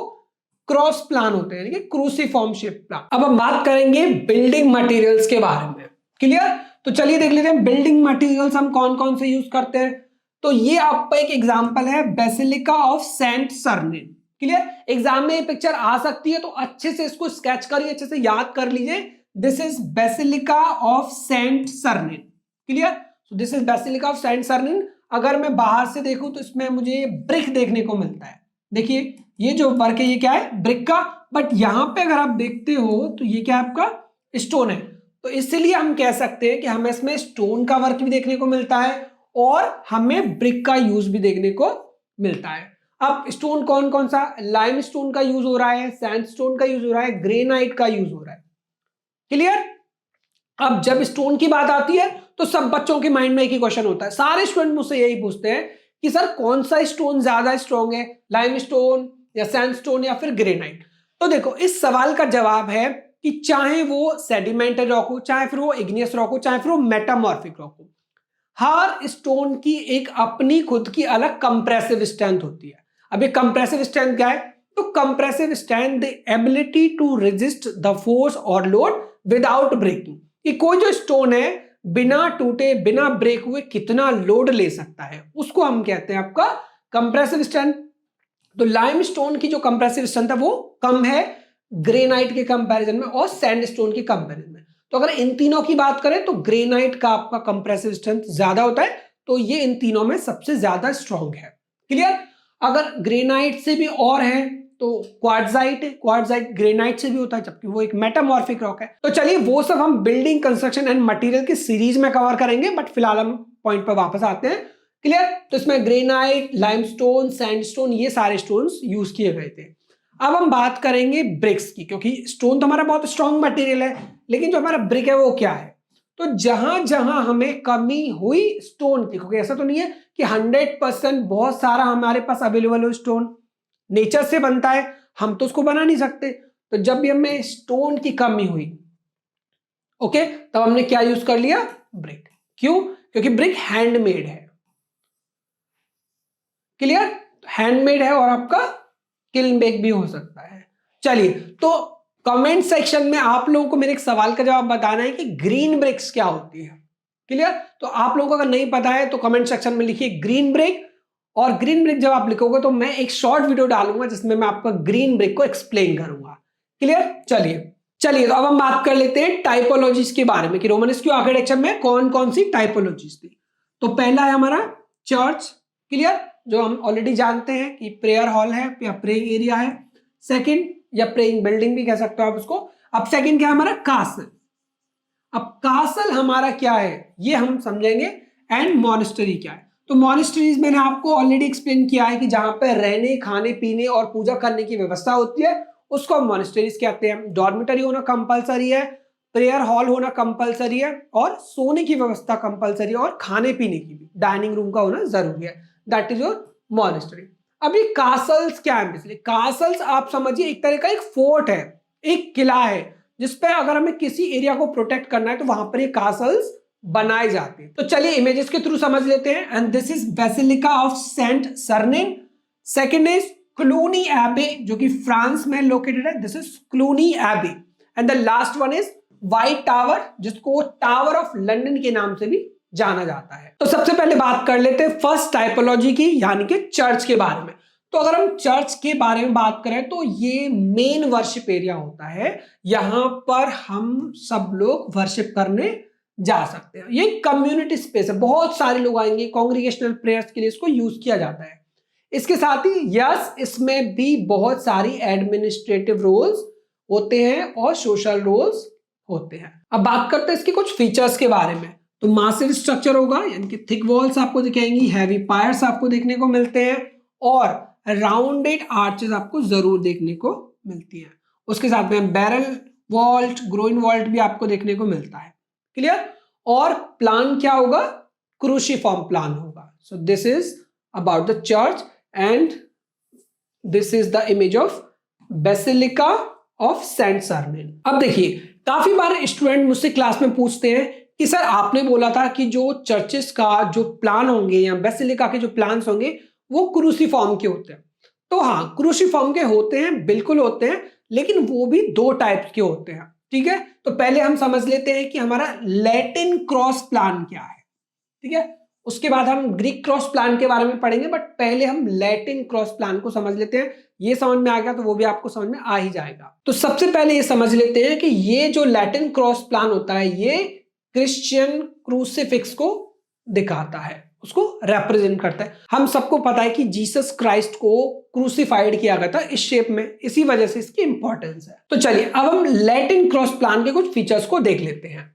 क्रॉस प्लान होते हैं, यानी कि क्रूसीफॉर्म शेप प्लान। अब हम बात करेंगे बिल्डिंग मटेरियल्स के बारे में। क्लियर? तो चलिए देख लेते हैं बिल्डिंग मटेरियल्स हम कौन कौन से यूज करते हैं। तो ये आपका एक एग्जांपल है basilica of saint Sernin. Clear? Exam में ये पिक्चर आ सकती है तो अच्छे से इसको स्केच करिए, अच्छे से याद कर लीजिए। This is basilica of saint Sernin. Clear? So this is basilica of saint Sernin. अगर मैं बाहर से देखूं तो इसमें मुझे ब्रिक देखने को मिलता है। देखिए ये जो वर्क है ये क्या है, ब्रिक का, बट यहां पे अगर आप देखते हो तो ये क्या है, आपका स्टोन है। तो इसलिए हम कह सकते हैं कि हमें इसमें स्टोन का वर्क भी देखने को मिलता है और हमें ब्रिक का यूज भी देखने को मिलता है। अब स्टोन कौन कौन सा, लाइम स्टोन का यूज हो रहा है, सैंडस्टोन का यूज हो रहा है, ग्रेनाइट का यूज हो रहा है। क्लियर? अब जब स्टोन की बात आती है तो सब बच्चों के माइंड में एक ही क्वेश्चन होता है, सारे स्टूडेंट मुझसे यही पूछते हैं कि सर कौन सा स्टोन ज्यादा स्ट्रॉन्ग है, लाइम स्टोन या सैंडस्टोन या फिर ग्रेनाइट। तो देखो इस सवाल का जवाब है कि चाहे वो सेडिमेंटरी रॉक हो, चाहे फिर वो इग्नियस रॉक हो, चाहे फिर वो मेटामॉर्फिक रॉक हो, हर स्टोन की एक अपनी खुद की अलग कंप्रेसिव स्ट्रेंथ होती है। अब ये कंप्रेसिव स्ट्रेंथ क्या है? तो compressive strength the ability to resist the force और लोड विदाउट ब्रेकिंग। कि कोई जो स्टोन है बिना टूटे बिना ब्रेक हुए कितना लोड ले सकता है, उसको हम कहते हैं आपका कंप्रेसिव स्ट्रेंथ। तो लाइम स्टोन की जो कंप्रेसिव स्ट्रेंथ है वो कम है ग्रेनाइट के कंपैरिजन में और सैंडस्टोन के कंपैरिजन में। तो अगर इन तीनों की बात करें तो ग्रेनाइट का आपका कंप्रेसिव स्ट्रेंथ ज्यादा होता है, तो ये इन तीनों में सबसे ज्यादा स्ट्रॉन्ग है। क्लियर? अगर ग्रेनाइट से भी और है तो क्वार्ट्जाइट है, क्वार्ट्जाइट ग्रेनाइट से भी होता है जबकि वो एक मेटामॉर्फिक रॉक है। तो चलिए वो सब हम बिल्डिंग कंस्ट्रक्शन एंड मटेरियल की सीरीज में कवर करेंगे, बट फिलहाल हम पॉइंट पर वापस आते हैं। क्लियर? तो इसमें ग्रेनाइट, लाइमस्टोन, सैंडस्टोन, ये सारे स्टोन्स यूज किए गए थे। अब हम बात करेंगे ब्रिक्स की, क्योंकि स्टोन तो हमारा बहुत स्ट्रॉन्ग मटेरियल है, लेकिन जो हमारा ब्रिक है वो क्या है। तो जहां जहां हमें कमी हुई स्टोन की, क्योंकि ऐसा तो नहीं है कि 100% बहुत सारा हमारे पास अवेलेबल हो स्टोन, नेचर से बनता है, हम तो उसको बना नहीं सकते। तो जब भी हमें स्टोन की कमी हुई, ओके, तब हमने क्या यूज कर लिया, ब्रिक। क्यों? क्योंकि ब्रिक हैंडमेड है। क्लियर? हैंडमेड है और आपका किल्न बेक भी हो सकता है। चलिए, तो कमेंट सेक्शन में आप लोगों को मेरे एक सवाल का जवाब बताना है कि ग्रीन ब्रिक्स क्या होती है। क्लियर? तो आप लोगों को अगर नहीं पता है तो कमेंट सेक्शन में लिखिए ग्रीन ब्रिक, और ग्रीन ब्रिक जब आप लिखोगे तो मैं एक शॉर्ट वीडियो डालूंगा जिसमें मैं आपको ग्रीन ब्रिक को एक्सप्लेन करूंगा। क्लियर? चलिए तो अब हम बात कर लेते हैं टाइपोलॉजीज के बारे में कि रोमन इंस्टीट्यूट आर्किटेक्चर में कौन कौन सी टाइपोलॉजीज थी। तो पहला है हमारा चर्च। क्लियर? जो हम ऑलरेडी जानते हैं कि प्रेयर हॉल है या प्रेइंग एरिया है। सेकंड, या प्रेइंग बिल्डिंग भी कह सकते हो आप उसको। अब सेकंड क्या है हमारा, कासल। अब कासल हमारा क्या है ये हम समझेंगे। एंड मॉनेस्टरी क्या है, तो मॉनेस्टरीज मैंने आपको ऑलरेडी एक्सप्लेन किया है कि जहां पर रहने, खाने पीने और पूजा करने की व्यवस्था होती है उसको हम मॉनेस्टरीज कहते हैं। डॉर्मिटरी होना कंपलसरी है, प्रेयर हॉल होना कंपलसरी है, और सोने की व्यवस्था कंपलसरी है, और खाने पीने की भी डाइनिंग रूम का होना जरूरी है। That is your monastery. अभी कासल्स क्या है, बेसिकली कासल्स आप समझिए एक तरह का एक फोर्ट है, एक किला है जिसपे अगर हमें किसी एरिया को प्रोटेक्ट करना है तो वहां पर ये कासल्स बनाए जाते हैं। तो चलिए इमेजेस के थ्रू समझ लेते हैं। And this is basilica of saint Sernin. Second is Cluny abbey जो कि फ्रांस में लोकेटेड है, this is Cluny abbey. And the last one is White Tower जिसको टावर ऑफ लंदन के नाम से भी जाना जाता है। तो सबसे पहले बात कर लेते हैं फर्स्ट टाइपोलॉजी की, यानी कि चर्च के बारे में। तो अगर हम चर्च के बारे में बात करें तो ये मेन वर्शिप एरिया होता है, यहां पर हम सब लोग वर्शिप करने जा सकते हैं। ये कम्युनिटी स्पेस है, बहुत सारे लोग आएंगे, कांग्रीगेशनल प्रेयर्स के लिए इसको यूज किया जाता है। इसके साथ ही यस, इसमें भी बहुत सारी एडमिनिस्ट्रेटिव रोल्स होते हैं और सोशल रोल्स होते हैं। अब बात करते हैं इसके कुछ फीचर्स के बारे में। तो मासिव स्ट्रक्चर होगा, यानी कि थिक वॉल्स आपको दिखेंगी, हैवी पायर्स आपको देखने को मिलते हैं, और राउंडेड आर्चेस आपको जरूर देखने को मिलती है। उसके साथ में बैरल वॉल्ट, ग्रोइन वॉल्ट भी आपको देखने को मिलता है। क्लियर? और प्लान क्या होगा, क्रूसीफॉर्म प्लान होगा। So this is about the church and this is the image of basilica of saint Sernin. अब देखिए, काफी बार स्टूडेंट मुझसे क्लास में पूछते हैं कि सर आपने बोला था कि जो चर्चेस का जो प्लान होंगे या बेसिलिका के जो प्लान्स होंगे वो क्रूसीफॉर्म के होते हैं। तो हाँ, क्रूसीफॉर्म के होते हैं, बिल्कुल होते हैं, लेकिन वो भी दो टाइप के होते हैं। ठीक है? तो पहले हम समझ लेते हैं कि हमारा लैटिन क्रॉस प्लान क्या है। ठीक है? उसके बाद हम ग्रीक क्रॉस प्लान के बारे में पढ़ेंगे, बट पहले हम लैटिन क्रॉस प्लान को समझ लेते हैं। ये समझ में आ गया तो वो भी आपको समझ में आ ही जाएगा। तो सबसे पहले ये समझ लेते हैं कि ये जो लैटिन क्रॉस प्लान होता है ये क्रिश्चियन क्रूसिफिक्स को दिखाता है, उसको रिप्रेजेंट करता है। हम सबको पता है कि जीसस क्राइस्ट को क्रूसिफाइड किया गया था इस शेप में, इसी वजह से इसकी इंपॉर्टेंस है। तो चलिए अब हम लैटिन क्रॉस प्लान के कुछ फीचर्स को देख लेते हैं।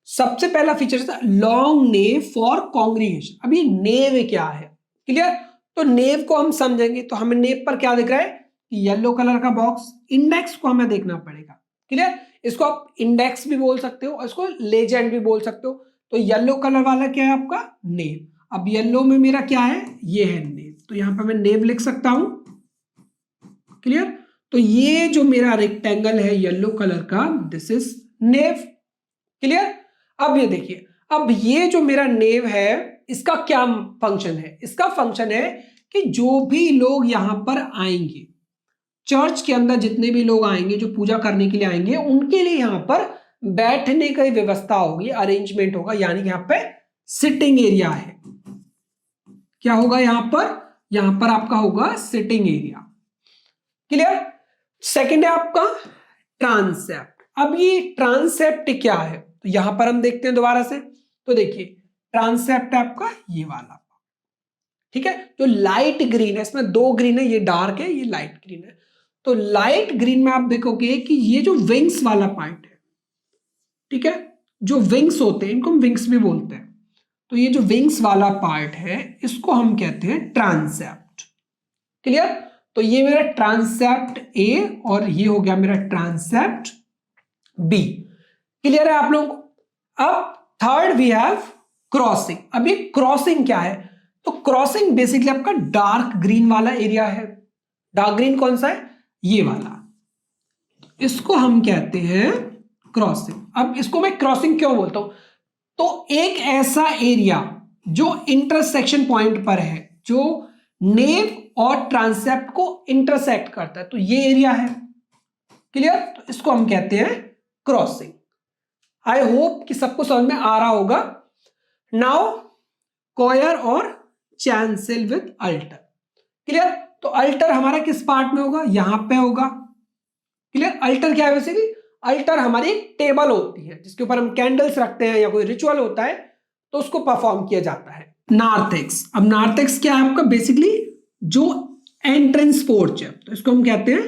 सबसे पहला फीचर है लॉन्ग नेव फॉर कॉन्ग्रीगेशन। अभी नेव क्या है, क्लियर? तो नेव को हम समझेंगे तो हमें नेव पर क्या दिख रहा है, येलो कलर का बॉक्स। इंडेक्स को हमें देखना पड़ेगा। क्लियर? इसको आप इंडेक्स भी बोल सकते हो और इसको लेजेंड भी बोल सकते हो। तो येलो कलर वाला क्या है आपका, नेव। अब येलो में मेरा क्या है, ये है नेव, तो यहां पर मैं नेव लिख सकता हूं। क्लियर? तो ये जो मेरा रेक्टेंगल है येलो कलर का, दिस इज नेव। क्लियर? अब ये देखिए, अब ये जो मेरा नेव है इसका क्या फंक्शन है, इसका फंक्शन है कि जो भी लोग यहां पर आएंगे, चर्च के अंदर जितने भी लोग आएंगे जो पूजा करने के लिए आएंगे, उनके लिए यहां पर बैठने की व्यवस्था होगी, अरेंजमेंट होगा, यानी यहां पे सिटिंग एरिया है। क्या होगा यहां पर आपका होगा सिटिंग एरिया। क्लियर? सेकंड है आपका ट्रांसेप्ट। अब ये ट्रांसेप्ट क्या है, तो यहां पर हम देखते हैं दोबारा से। तो देखिए, ट्रांसेप्ट है आपका ये वाला, ठीक है, जो लाइट ग्रीन है, इसमें दो ग्रीन है, ये डार्क है, ये लाइट ग्रीन है। तो लाइट ग्रीन में आप देखोगे कि ये जो विंग्स वाला पार्ट है, ठीक है, जो विंग्स होते हैं इनको हम विंग्स भी बोलते हैं। तो ये जो विंग्स वाला पार्ट है इसको हम कहते हैं ट्रांसेप्ट। क्लियर? तो ये मेरा ट्रांसेप्ट ए और ये हो गया मेरा ट्रांसेप्ट बी। क्लियर है आप लोगों को? अब थर्ड वी हैव क्रॉसिंग। अब ये क्रॉसिंग क्या है, तो क्रॉसिंग बेसिकली आपका डार्क ग्रीन वाला एरिया है। डार्क ग्रीन कौन सा है, ये वाला। इसको हम कहते हैं क्रॉसिंग। अब इसको मैं क्रॉसिंग क्यों बोलता हूं, तो एक ऐसा एरिया जो इंटरसेक्शन पॉइंट पर है, जो नेव और ट्रांसेप्ट को इंटरसेक्ट करता है, तो ये एरिया है। क्लियर? तो इसको हम कहते हैं क्रॉसिंग। आई होप कि सबको समझ में आ रहा होगा। नाउ कॉयर और चैंसेल विद अल्टर। क्लियर? तो अल्टर हमारा किस पार्ट में होगा, यहां पे होगा। क्लियर? अल्टर क्या है, वैसे भी अल्टर हमारी एक टेबल होती है जिसके ऊपर हम कैंडल्स रखते हैं या कोई रिचुअल होता है तो उसको परफॉर्म किया जाता है। नार्थेक्स, अब नार्थेक्स क्या है आपका, बेसिकली जो एंट्रेंस पोर्च है, तो इसको हम कहते हैं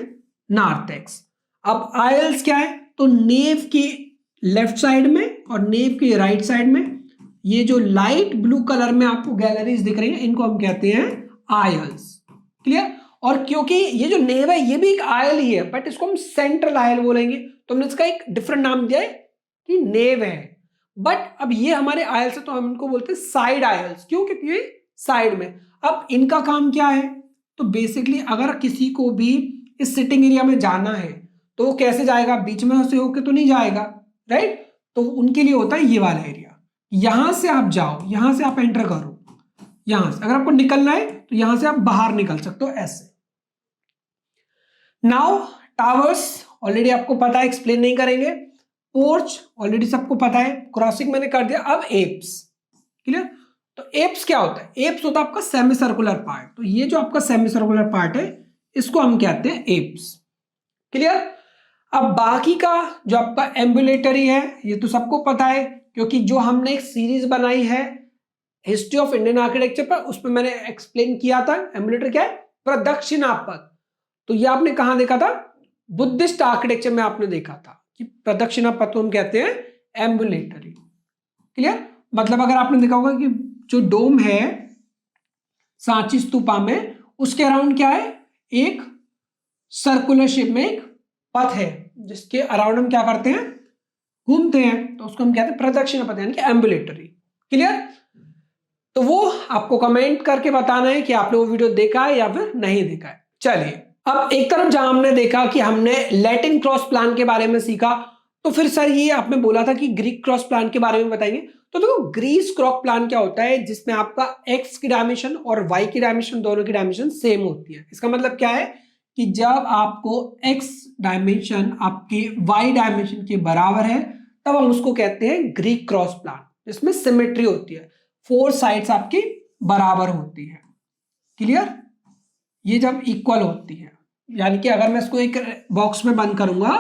नार्थेक्स। अब आयल्स क्या है, तो नेव की लेफ्ट साइड में और नेव की राइट साइड में ये जो लाइट ब्लू कलर में आपको गैलरीज दिख रही है, इनको हम कहते हैं आयल्स। क्लियर? और क्योंकि ये जो नेव है ये भी एक आयल ही है, बट इसको हम सेंट्रल आयल बोलेंगे, तो हमने इसका एक डिफरेंट नाम दिया है कि नेव है। बट अब ये हमारे आयल्स है तो हम इनको बोलते हैं साइड आयल्स। क्यों? क्योंकि ये साइड में। अब इनका काम क्या है, तो बेसिकली अगर किसी को भी इस सिटिंग एरिया में जाना है तो वो कैसे जाएगा, बीच में से होके तो नहीं जाएगा, राइट? तो उनके लिए होता है ये वाला एरिया। यहां से आप जाओ, यहां से आप एंटर करो, यहां से अगर आपको निकलना है तो यहां से आप बाहर निकल सकते हो ऐसे। नाउ टावर्स ऑलरेडी आपको पता है, एक्सप्लेन नहीं करेंगे। पोर्च ऑलरेडी सबको पता है, क्रॉसिंग मैंने कर दिया। अब एप्स। क्लियर? तो एप्स क्या होता है, एप्स होता है आपका सेमी सर्कुलर पार्ट। तो ये जो आपका सेमी सर्कुलर पार्ट है इसको हम कहते हैं एप्स। क्लियर? अब बाकी का जो आपका एम्बुलेटरी है ये तो सबको पता है, क्योंकि जो हमने एक सीरीज बनाई है हिस्ट्री ऑफ इंडियन आर्किटेक्चर पर, उसमें मैंने एक्सप्लेन किया था एम्बुलेटर क्या है, प्रदक्षिणापथ। तो ये आपने कहां देखा था, बुद्धिस्ट आर्किटेक्चर में आपने देखा था कि प्रदक्षिणापथ को हम कहते हैं एम्बुलेटरी। क्लियर? मतलब अगर आपने देखा होगा कि जो डोम है सांची स्तूपा में, उसके अराउंड क्या है, एक सर्कुलर शेप में एक पथ है जिसके अराउंड हम क्या करते हैं, घूमते हैं, तो उसको हम कहते हैं प्रदक्षिणापथ यानी कि एम्बुलेटरी। क्लियर? तो वो आपको कमेंट करके बताना है कि आपने वो वीडियो देखा है या फिर नहीं देखा है। चलिए, अब एक तरफ जहां हमने देखा कि हमने लैटिन क्रॉस प्लान के बारे में सीखा, तो फिर सर ये आपने बोला था कि ग्रीक क्रॉस प्लान के बारे में बताएंगे। तो देखो ग्रीस क्रॉस प्लान क्या होता है, जिसमें आपका एक्स की डायमेंशन और वाई की डायमेंशन दोनों की डायमेंशन सेम होती है। इसका मतलब क्या है कि जब आपको एक्स डायमेंशन आपके वाई डायमेंशन के बराबर है तब हम उसको कहते हैं ग्रीक क्रॉस प्लान, जिसमें सिमेट्री होती है, 4 साइड्स आपकी बराबर होती है। क्लियर? ये जब इक्वल होती है, यानी कि अगर मैं इसको एक बॉक्स में बंद करूंगा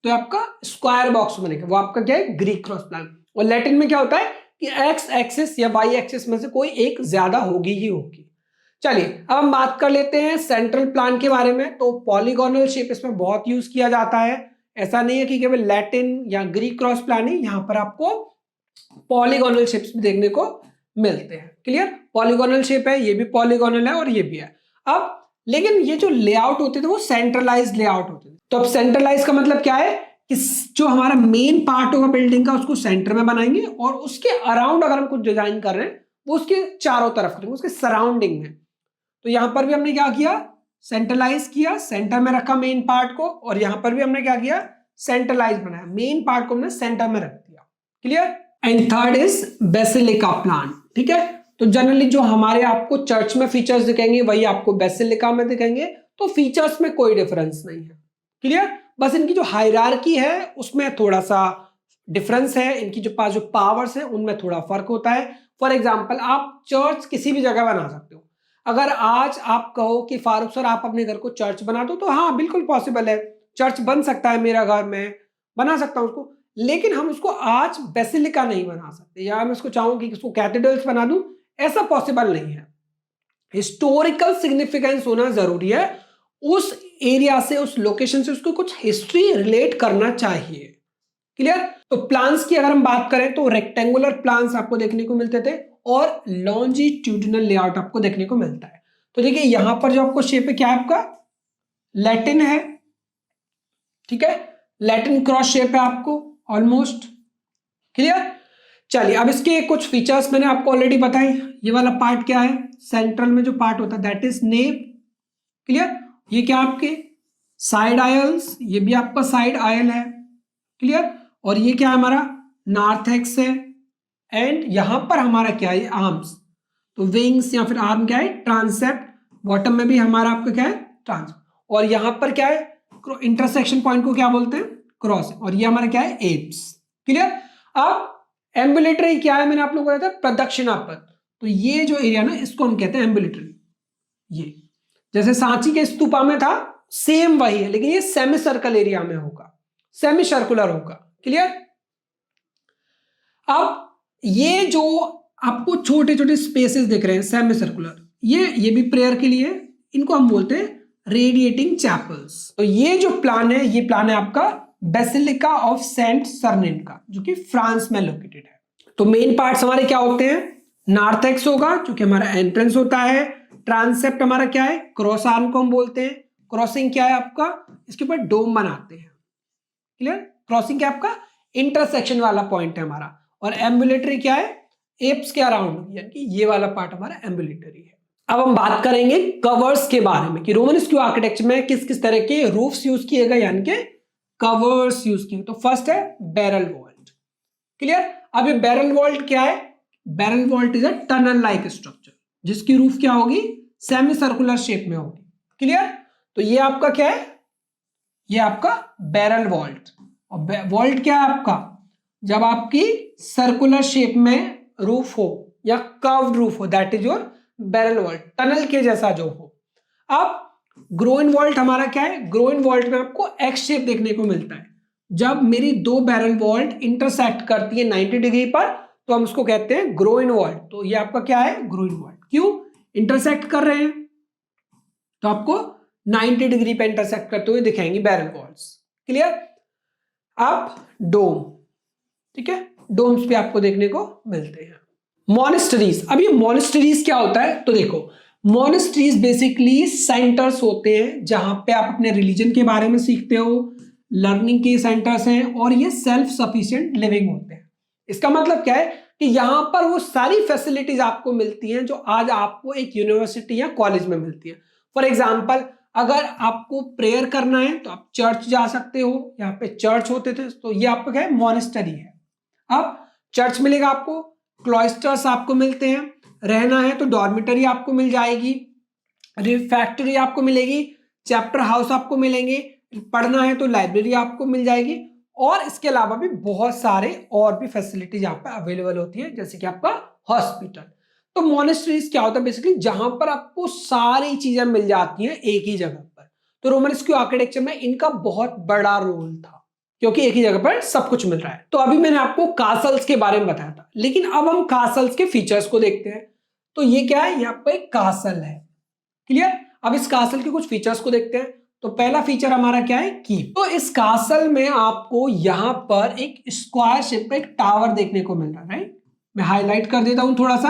तो आपका स्क्वायर बॉक्स बनेगा, वो आपका क्या है, ग्रीक क्रॉस प्लान। और लैटिन में क्या होता है कि एक्स एक्सिस या वाई एक्सिस में से कोई एक ज्यादा होगी ही होगी। चलिए अब हम बात कर लेते हैं सेंट्रल प्लान के बारे में। तो पॉलीगोनल शेप इसमें बहुत यूज किया जाता है। ऐसा नहीं है कि केवल लैटिन या ग्रीक क्रॉस प्लान ही, यहां पर आपको पॉलीगोनल शेप्स भी देखने को मिलते हैं। क्लियर? पॉलीगोनल शेप है, ये भी पॉलीगोनल है और ये भी है। अब लेकिन ये जो लेआउट होते थे वो सेंट्रलाइज लेआउट होते थे। तो अब सेंट्रलाइज का मतलब क्या है कि जो हमारा मेन पार्ट होगा बिल्डिंग का उसको सेंटर में बनाएंगे और उसके अराउंड अगर हम कुछ डिजाइन कर रहे हैं वो उसके चारों तरफ करेंगे, उसके सराउंडिंग में। तो यहां पर भी हमने क्या किया, सेंट्रलाइज किया, सेंटर में रखा मेन पार्ट को, और यहां पर भी हमने क्या किया, सेंट्रलाइज बनाया, मेन पार्ट को हमने सेंटर में रख दिया। Clear? And third is basilica plan. ठीक है? तो जनरली जो हमारे आपको चर्च में फीचर्स दिखेंगे वही आपको बेसिलिका में दिखेंगे, तो फीचर्स में कोई डिफरेंस नहीं है। क्लियर? बस इनकी जो हायरार्की है उसमें थोड़ा सा डिफरेंस है, इनकी जो पास जो पावर्स है उनमें थोड़ा फर्क होता है। फॉर एग्जाम्पल आप चर्च किसी भी जगह बना सकते हो। अगर आज आप कहो कि फारूक सर आप अपने घर को चर्च बना दो, तो हाँ बिल्कुल पॉसिबल है, चर्च बन सकता है, मेरा घर में बना सकता हूं उसको, लेकिन हम उसको आज बेसिलिका नहीं बना सकते, या मैं उसको चाहूं कि उसको कैथेड्रल्स बना दूं, ऐसा पॉसिबल नहीं है। हिस्टोरिकल सिग्निफिकेंस होना जरूरी है, उस एरिया से, उस लोकेशन से उसको कुछ हिस्ट्री रिलेट करना चाहिए। क्लियर? तो प्लान्स की अगर हम बात करें तो रेक्टेंगुलर प्लान्स आपको देखने को मिलते थे और लॉन्जिट्यूडिनल लेआउट आपको देखने को मिलता है। तो देखिए यहां पर जो आपको शेप है क्या है, आपका लैटिन है। ठीक है? लैटिन क्रॉस शेप है आपको ऑलमोस्ट। क्लियर? चलिए अब इसके कुछ फीचर्स मैंने आपको ऑलरेडी बताए। ये वाला पार्ट क्या है, सेंट्रल में जो पार्ट होता है दैट इज नेव। क्लियर? ये क्या आपके साइड आयल्स, ये भी आपका साइड आयल है, क्लियर। और ये क्या है हमारा नार्थेक्स है, एंड यहां पर हमारा क्या है आर्म्स, तो विंग्स या फिर आर्म क्या है ट्रांसेप्ट, बॉटम में भी हमारा आपका क्या है ट्रांस, और यहां पर क्या है इंटरसेक्शन पॉइंट को क्या बोलते हैं क्रॉस, और ये हमारा क्या है एप्स, क्लियर। अब एम्बुलेटरी क्या है, मैंने आप लोगों को बताया था प्रदक्षिणापथ, तो ये जो एरिया ना इसको हम कहते हैं एम्बुलेटरी। ये जैसे सांची के स्तूपा में था सेम वही है, लेकिन ये सेमी सर्कल एरिया में होगा, सेमी सर्कुलर होगा, क्लियर। अब ये जो आपको छोटे छोटे स्पेसेस दिख रहे हैं सेमी सर्कुलर, ये भी प्रेयर के लिए, इनको हम बोलते हैं रेडिएटिंग चैपल्स। तो ये जो प्लान है, ये प्लान है आपका बेसिलिका ऑफ सेंट सर्निन का, जो कि फ्रांस में लोकेटेड है। तो मेन पार्ट्स हमारे क्या होते हैं, नार्थेक्स होगा जो कि हमारा एंट्रेंस होता है, ट्रांसेप्ट हमारा क्या है क्रॉस आर्म को हम बोलते हैं, क्रॉसिंग क्या है आपका इसके ऊपर डोम बनाते हैं, क्लियर। क्रॉसिंग क्या है आपका इंटरसेक्शन वाला पॉइंट है हमारा, और एम्बुलेटरी क्या है एप्स के अराउंड, यानी कि ये वाला पार्ट हमारा एम्बुलेटरी है। अब हम बात करेंगे कवर्स के बारे में कि रोमन स्क्यू आर्किटेक्चर में किस किस तरह के रूफ्स यूज किए गए, यानी कि कवर्स यूज किए। तो फर्स्ट है बैरल वॉल्ट, क्लियर। अब ये बैरल वॉल्ट क्या है, barrel vault is a tunnel like structure जिसकी रूफ क्या होगी सेमी सर्कुलर शेप में होगी, क्लियर। तो ये आपका क्या है, ये आपका बैरल वॉल्ट, और वॉल्ट क्या है आपका जब आपकी सर्कुलर शेप में रूफ हो या कर्व्ड रूफ हो, that is your barrel vault, tunnel के जैसा जो हो। अब ग्रोइन वॉल्ट हमारा क्या है, ग्रोइन वॉल्ट में आपको एक्स शेप देखने को मिलता है, जब मेरी दो बैरल वॉल्ट इंटरसेक्ट करती है 90 डिग्री पर, तो हम उसको कहते हैं ग्रोइन वॉल्ट। तो ये आपका क्या है ग्रोइन वॉल्ट, क्यों इंटरसेक्ट कर रहे हैं, तो आपको 90 डिग्री पे इंटरसेक्ट करते हुए दिखाएंगी बैरल वॉल्स, क्लियर। अब डोम, ठीक है, डोम्स भी आपको देखने को मिलते हैं। मॉनेस्टरीज, अब ये मॉनेस्टरीज क्या होता है, तो देखो मॉनेस्टरीज बेसिकली सेंटर्स होते हैं जहां पे आप अपने रिलीजन के बारे में सीखते हो, लर्निंग के सेंटर्स हैं, और ये सेल्फ सफिशिएंट लिविंग होते हैं। इसका मतलब क्या है कि यहां पर वो सारी फैसिलिटीज आपको मिलती हैं जो आज आपको एक यूनिवर्सिटी या कॉलेज में मिलती है। फॉर एग्जाम्पल अगर आपको प्रेयर करना है तो आप चर्च जा सकते हो, यहाँ पे चर्च होते थे, तो ये आपका क्या है मॉनेस्टरी है। अब चर्च मिलेगा आपको, क्लॉइस्टर्स आपको मिलते हैं, रहना है तो डॉर्मिटरी आपको मिल जाएगी, रिफैक्टरी आपको मिलेगी, चैप्टर हाउस आपको मिलेंगे, पढ़ना है तो लाइब्रेरी आपको मिल जाएगी, और इसके अलावा भी बहुत सारे और भी फैसिलिटीज यहाँ पे अवेलेबल होती है, जैसे कि आपका हॉस्पिटल। तो मॉनेस्ट्रीज क्या होता है बेसिकली जहां पर आपको सारी चीजें मिल जाती हैं एक ही जगह पर। तो रोमन स्क्यू आर्किटेक्चर में इनका बहुत बड़ा रोल था क्योंकि एक ही जगह पर सब कुछ मिल रहा है। तो अभी मैंने आपको कासल्स के बारे में बताया था, लेकिन अब हम कासल्स के फीचर्स को देखते हैं। तो ये क्या है, यहाँ पर एक कासल है, क्लियर। अब इस कासल के कुछ फीचर्स को देखते हैं। तो पहला फीचर हमारा क्या है कीप। तो इस कासल में आपको यहां पर एक स्क्वायर शेप का एक टावर देखने को मिल रहा है, राइट। मैं हाईलाइट कर देता हूं थोड़ा सा,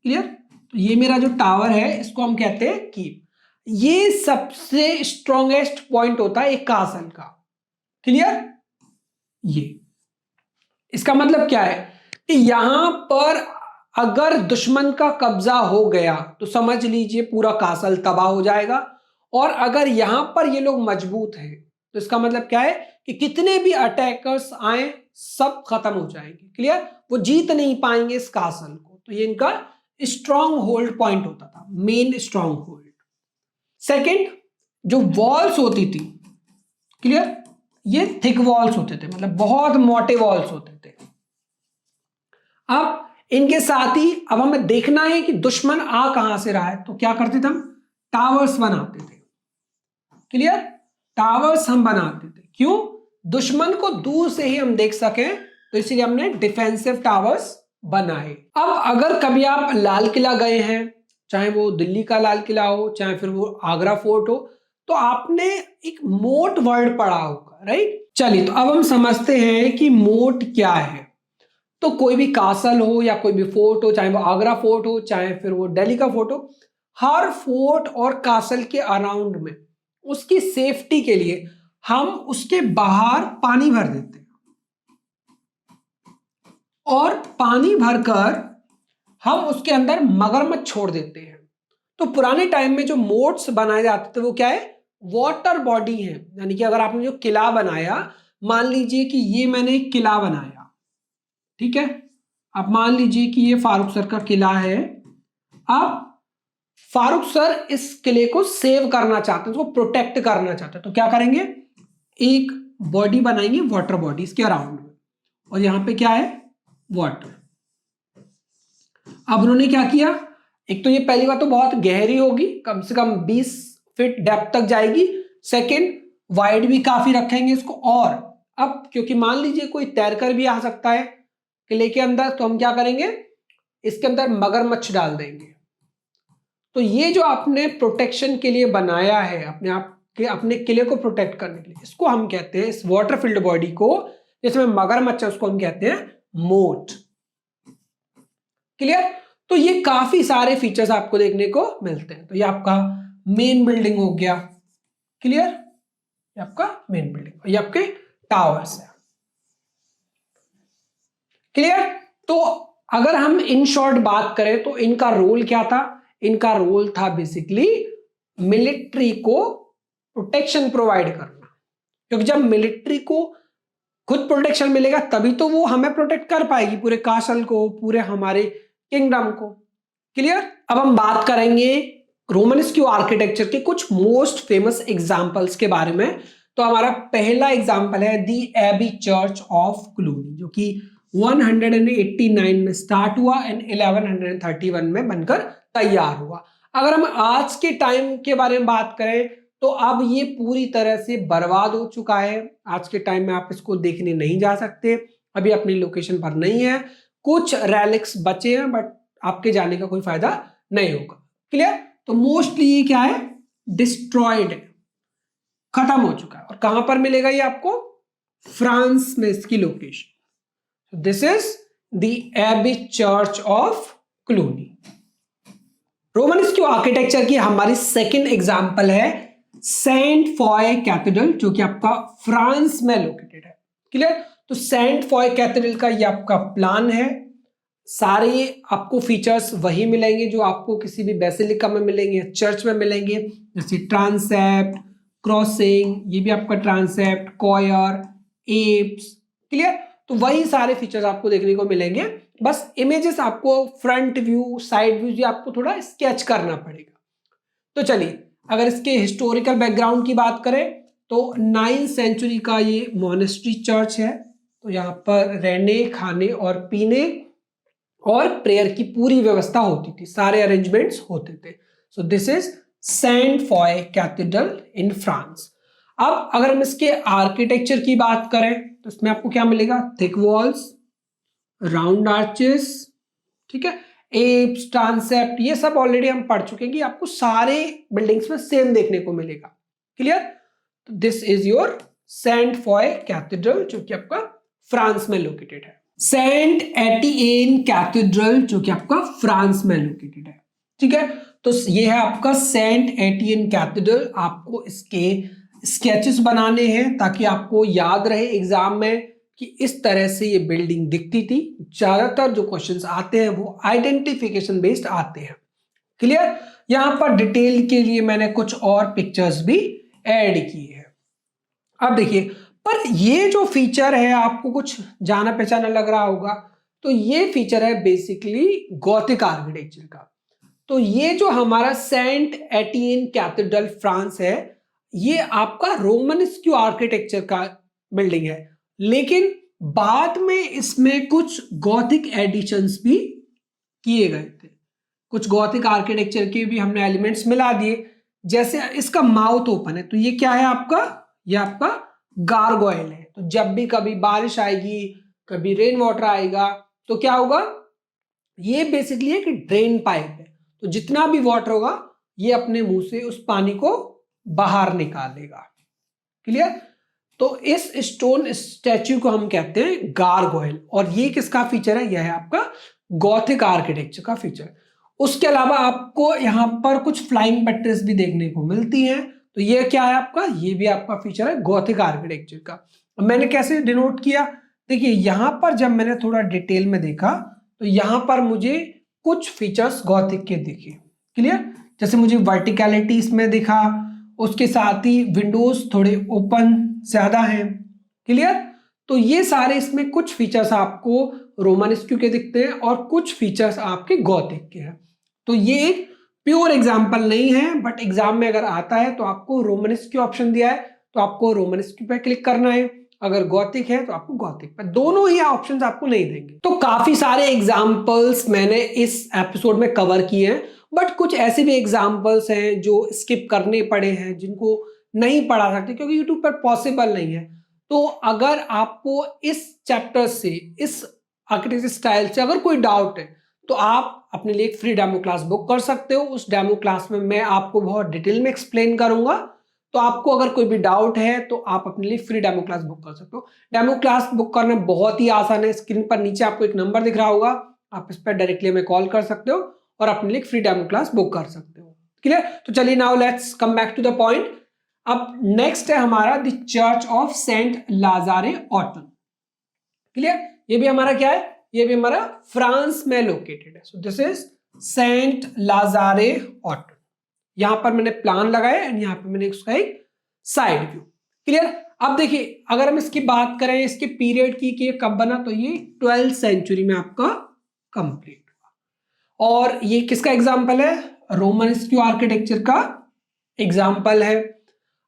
क्लियर। तो ये मेरा जो टावर है इसको हम कहते हैं कीप। ये सबसे स्ट्रॉन्गेस्ट पॉइंट होता है एक कासल का, क्लियर। ये इसका मतलब क्या है कि यहां पर अगर दुश्मन का कब्जा हो गया तो समझ लीजिए पूरा कासल तबाह हो जाएगा, और अगर यहां पर ये लोग मजबूत हैं तो इसका मतलब क्या है कि कितने भी अटैकर्स आए सब खत्म हो जाएंगे, क्लियर। वो जीत नहीं पाएंगे इस कासल को। तो ये इनका स्ट्रॉन्ग होल्ड पॉइंट होता था, मेन स्ट्रॉन्ग होल्ड। सेकेंड, जो वॉल्स होती थी, क्लियर, ये थिक वॉल्स होते थे, मतलब बहुत मोटे वॉल्स होते थे। अब इनके साथ ही अब हमें देखना है कि दुश्मन आ कहां से रहा है, तो क्या करते थे हम टावर्स बनाते थे, क्लियर। टावर्स हम बनाते थे, क्यों, दुश्मन को दूर से ही हम देख सकें, तो इसलिए हमने डिफेंसिव टावर्स बनाए। अब अगर कभी आप लाल किला गए हैं, चाहे वो दिल्ली का लाल किला हो चाहे फिर वो आगरा फोर्ट हो, तो आपने एक मोट वर्ड पढ़ा होगा, राइट। चलिए तो अब हम समझते हैं कि मोट क्या है। तो कोई भी कासल हो या कोई भी फोर्ट हो, चाहे वो आगरा फोर्ट हो चाहे फिर वो दिल्ली का फोर्ट हो, हर फोर्ट और कासल के अराउंड में उसकी सेफ्टी के लिए हम उसके बाहर पानी भर देते हैं, और पानी भरकर हम उसके अंदर मगरमच्छ छोड़ देते हैं। तो पुराने टाइम में जो मोट्स बनाए जाते थे वो क्या है, वाटर बॉडी है, यानी कि अगर आपने जो किला बनाया, मान लीजिए कि ये मैंने एक किला बनाया, ठीक है, अब मान लीजिए कि ये फारूक सर का किला है। अब फारूक सर इस किले को सेव करना चाहते हैं, उसको प्रोटेक्ट करना चाहते हैं, तो क्या करेंगे, एक बॉडी बनाएंगे वाटर बॉडी इसके अराउंड में, और यहां पे क्या है, वाटर। अब उन्होंने क्या किया, एक तो ये पहली बात तो बहुत गहरी होगी, कम से कम 20 फीट डेप्थ तक जाएगी। सेकंड, वाइड भी काफी रखेंगे इसको। और अब क्योंकि मान लीजिए कोई तैरकर भी आ सकता है किले के अंदर, तो हम क्या करेंगे, इसके अंदर मगरमच्छ डाल देंगे। तो ये जो आपने प्रोटेक्शन के लिए बनाया है, अपने आप के अपने किले को प्रोटेक्ट करने के लिए, इसको हम कहते हैं, इस वाटर फिल्ड बॉडी को, जिसमें मगरमच्छ है, उसको हम कहते हैं मोट। क्लियर। तो ये काफी सारे फीचर्स आपको देखने को मिलते हैं। तो ये आपका मेन बिल्डिंग हो गया, क्लियर, ये आपका मेन बिल्डिंग, ये आपके टावर्स है, क्लियर। तो अगर हम इन शॉर्ट बात करें तो इनका रोल क्या था, इनका रोल था बेसिकली मिलिट्री को प्रोटेक्शन प्रोवाइड करना, क्योंकि जब मिलिट्री को खुद प्रोटेक्शन मिलेगा तभी तो वो हमें प्रोटेक्ट कर पाएगी, पूरे कासल को, पूरे हमारे किंगडम को। क्लियर। अब हम बात करेंगे रोमनस्क्यू आर्किटेक्चर के कुछ मोस्ट फेमस एग्जांपल्स के बारे में। तो हमारा पहला एग्जांपल है दी एबी चर्च ऑफ क्लूनी, जो कि 189 में स्टार्ट हुआ एंड 1131 में बनकर तैयार हुआ। अगर हम आज के टाइम के बारे में बात करें तो अब ये पूरी तरह से बर्बाद हो चुका है। आज के टाइम में आप इसको देखने नहीं जा सकते, अभी अपनी लोकेशन पर नहीं है, कुछ रेलिक्स बचे हैं, बट आपके जाने का कोई फायदा नहीं होगा। क्लियर। तो मोस्टली ये क्या है, डिस्ट्रॉयड, खत्म हो चुका है। और कहां पर मिलेगा ये आपको, फ्रांस में इसकी location. This is the abbey church of Cluny. Romanesque architecture की हमारी सेकंड एग्जांपल है सेंट फॉय कैथेड्रल, जो कि आपका फ्रांस में लोकेटेड है। क्लियर। तो सेंट फॉय कैथेड्रल का ये आपका प्लान है, सारे आपको फीचर्स वही मिलेंगे जो आपको किसी भी बेसिलिका में मिलेंगे, चर्च में मिलेंगे, जैसे ट्रांसेप्ट, क्रॉसिंग, ये भी आपका ट्रांसेप्ट, कॉयर, एप्स। क्लियर। तो वही सारे फीचर्स आपको देखने को मिलेंगे, बस इमेजेस आपको फ्रंट व्यू, साइड व्यू, ये आपको थोड़ा स्केच करना पड़ेगा। तो चलिए, अगर इसके हिस्टोरिकल बैकग्राउंड की बात करें तो 9th सेंचुरी का ये मोनेस्ट्री चर्च है। तो यहाँ पर रहने, खाने और पीने और प्रेयर की पूरी व्यवस्था होती थी, सारे अरेंजमेंट्स होते थे। So this is saint Foy cathedral in France. अब अगर हम इसके आर्किटेक्चर की बात करें तो इसमें आपको क्या मिलेगा, थिक वॉल्स, राउंड आर्चेस, ठीक है, एप्स, ट्रांसेप्ट, ये सब ऑलरेडी हम पढ़ चुके हैं कि आपको सारे बिल्डिंग्स में सेम देखने को मिलेगा। Clear. This is your saint Foy cathedral, जो कि आपका फ्रांस में लोकेटेड है। सेंट एटिएन कैथेड्रल, जो कि आपका फ्रांस में लोकेटेड है। ठीक है। तो ये है आपका सेंट एटिएन कैथेड्रल। आपको इसके स्केचेस बनाने हैं ताकि आपको याद रहे एग्जाम में कि इस तरह से ये बिल्डिंग दिखती थी। ज्यादातर जो क्वेश्चंस आते हैं वो आइडेंटिफिकेशन बेस्ड आते हैं। क्लियर। यहां पर डिटेल के लिए मैंने कुछ और पिक्चर्स भी ऐड की है। अब देखिए, पर ये जो फीचर है आपको कुछ जाना पहचाना लग रहा होगा, तो ये फीचर है बेसिकली गॉथिक आर्किटेक्चर का। तो ये जो हमारा सेंट एटिएन कैथेड्रल फ्रांस है, ये आपका रोमनस्क्यू आर्किटेक्चर का बिल्डिंग है, लेकिन बाद में इसमें कुछ गॉथिक एडिशंस भी किए गए थे। कुछ गॉथिक आर्किटेक्चर के भी हमने एलिमेंट्स मिला दिए, जैसे इसका माउथ ओपन है, तो ये क्या है आपका, ये आपका गारगोयल है। तो जब भी कभी बारिश आएगी, कभी रेन वाटर आएगा, तो क्या होगा, ये बेसिकली एक ड्रेन पाइप है, तो जितना भी वाटर होगा ये अपने मुंह से उस पानी को बाहर निकालेगा। क्लियर। तो इस स्टोन स्टैच्यू को हम कहते हैं गारगोयल, और ये किसका फीचर है, यह है आपका गॉथिक आर्किटेक्चर का फीचर। उसके अलावा आपको यहां पर कुछ फ्लाइंग बट्रेस भी देखने को मिलती हैं, तो ये क्या है आपका, ये भी आपका फीचर है गॉथिक आर्किटेक्चर का। मैंने कैसे डिनोट किया, देखिए यहां पर जब मैंने थोड़ा डिटेल में देखा तो यहां पर मुझे कुछ फीचर्स गॉथिक के दिखे। क्लियर। जैसे मुझे वर्टिकलिटी इसमें दिखा, उसके साथ ही विंडोज थोड़े ओपन ज्यादा हैं। क्लियर? तो ये सारे इसमें कुछ फीचर्स आपको रोमानिस्क्यू के दिखते हैं और कुछ फीचर्स आपके गॉथिक के हैं। तो ये एक प्योर एग्जाम्पल नहीं है, बट एग्जाम में अगर आता है तो आपको रोमानिस्क्यू ऑप्शन दिया है तो आपको रोमानिस्क्यू पे क्लिक करना है, अगर गॉथिक है तो आपको गॉथिक पे, दोनों ही ऑप्शंस आपको नहीं देंगे। तो काफी सारे एग्जांपल्स मैंने इस एपिसोड में कवर किए हैं, बट कुछ ऐसे भी एग्जांपल्स हैं जो स्किप करने पड़े हैं, जिनको नहीं पढ़ा सकते क्योंकि यूट्यूब पर पॉसिबल नहीं है। तो अगर आपको इस चैप्टर से, इस आर्किटेक्चर स्टाइल से अगर कोई डाउट है तो आप अपने लिए एक फ्री डेमो क्लास बुक कर सकते हो। उस डेमो क्लास में मैं आपको बहुत डिटेल में एक्सप्लेन करूंगा। तो आपको अगर कोई भी डाउट है तो आप अपने लिए फ्री डेमो क्लास बुक कर सकते हो। डेमो क्लास बुक करना बहुत ही आसान है। स्क्रीन पर नीचे आपको एक नंबर दिख रहा होगा, आप इस पर डायरेक्टली हमें कॉल कर सकते हो और अपने लिए फ्री डेमो क्लास बुक कर सकते हो। क्लियर? तो चलिए now let's come back to the point. अब नेक्स्ट है हमारा the church of saint Lazare Autun. Clear? ये भी हमारा क्या है? ये भी हमारा फ्रांस में लोकेटेड है। So this is saint Lazare Autun. यहां पर मैंने प्लान लगाया एंड यहां पर मैंने उसका एक साइड व्यू। क्लियर? अब देखिए अगर हम इसकी बात करें इसके पीरियड की कि ये कब बना, तो ये 12th सेंचुरी में आपका कंप्लीट हुआ। और ये किसका एग्जांपल है? रोमानिस्क्यू आर्किटेक्चर का एग्जांपल है।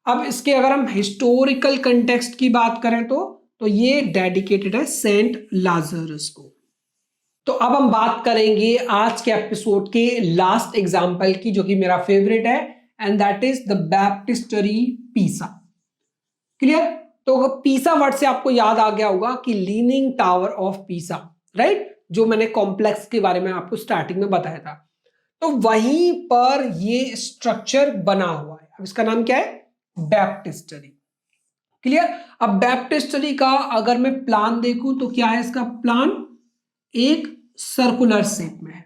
अब इसके अगर हम हिस्टोरिकल कंटेक्स्ट की बात करें तो ये डेडिकेटेड है सेंट लाजरस को। तो अब हम बात करेंगे आज के एपिसोड के लास्ट एग्जांपल की, जो कि मेरा फेवरेट है, एंड दैट इज द बैप्टिस्टरी पीसा। क्लियर? तो पीसा वर्ड से आपको याद आ गया होगा कि leaning tower of Pisa, right? जो मैंने कॉम्प्लेक्स के बारे में आपको स्टार्टिंग में बताया था। तो वहीं पर ये स्ट्रक्चर बना हुआ है। अब इसका नाम क्या है? बैप्टिस्टरी। क्लियर? अब बैप्टिस्टरी का अगर मैं प्लान देखूं तो क्या है इसका प्लान? एक सर्कुलर शेप में है।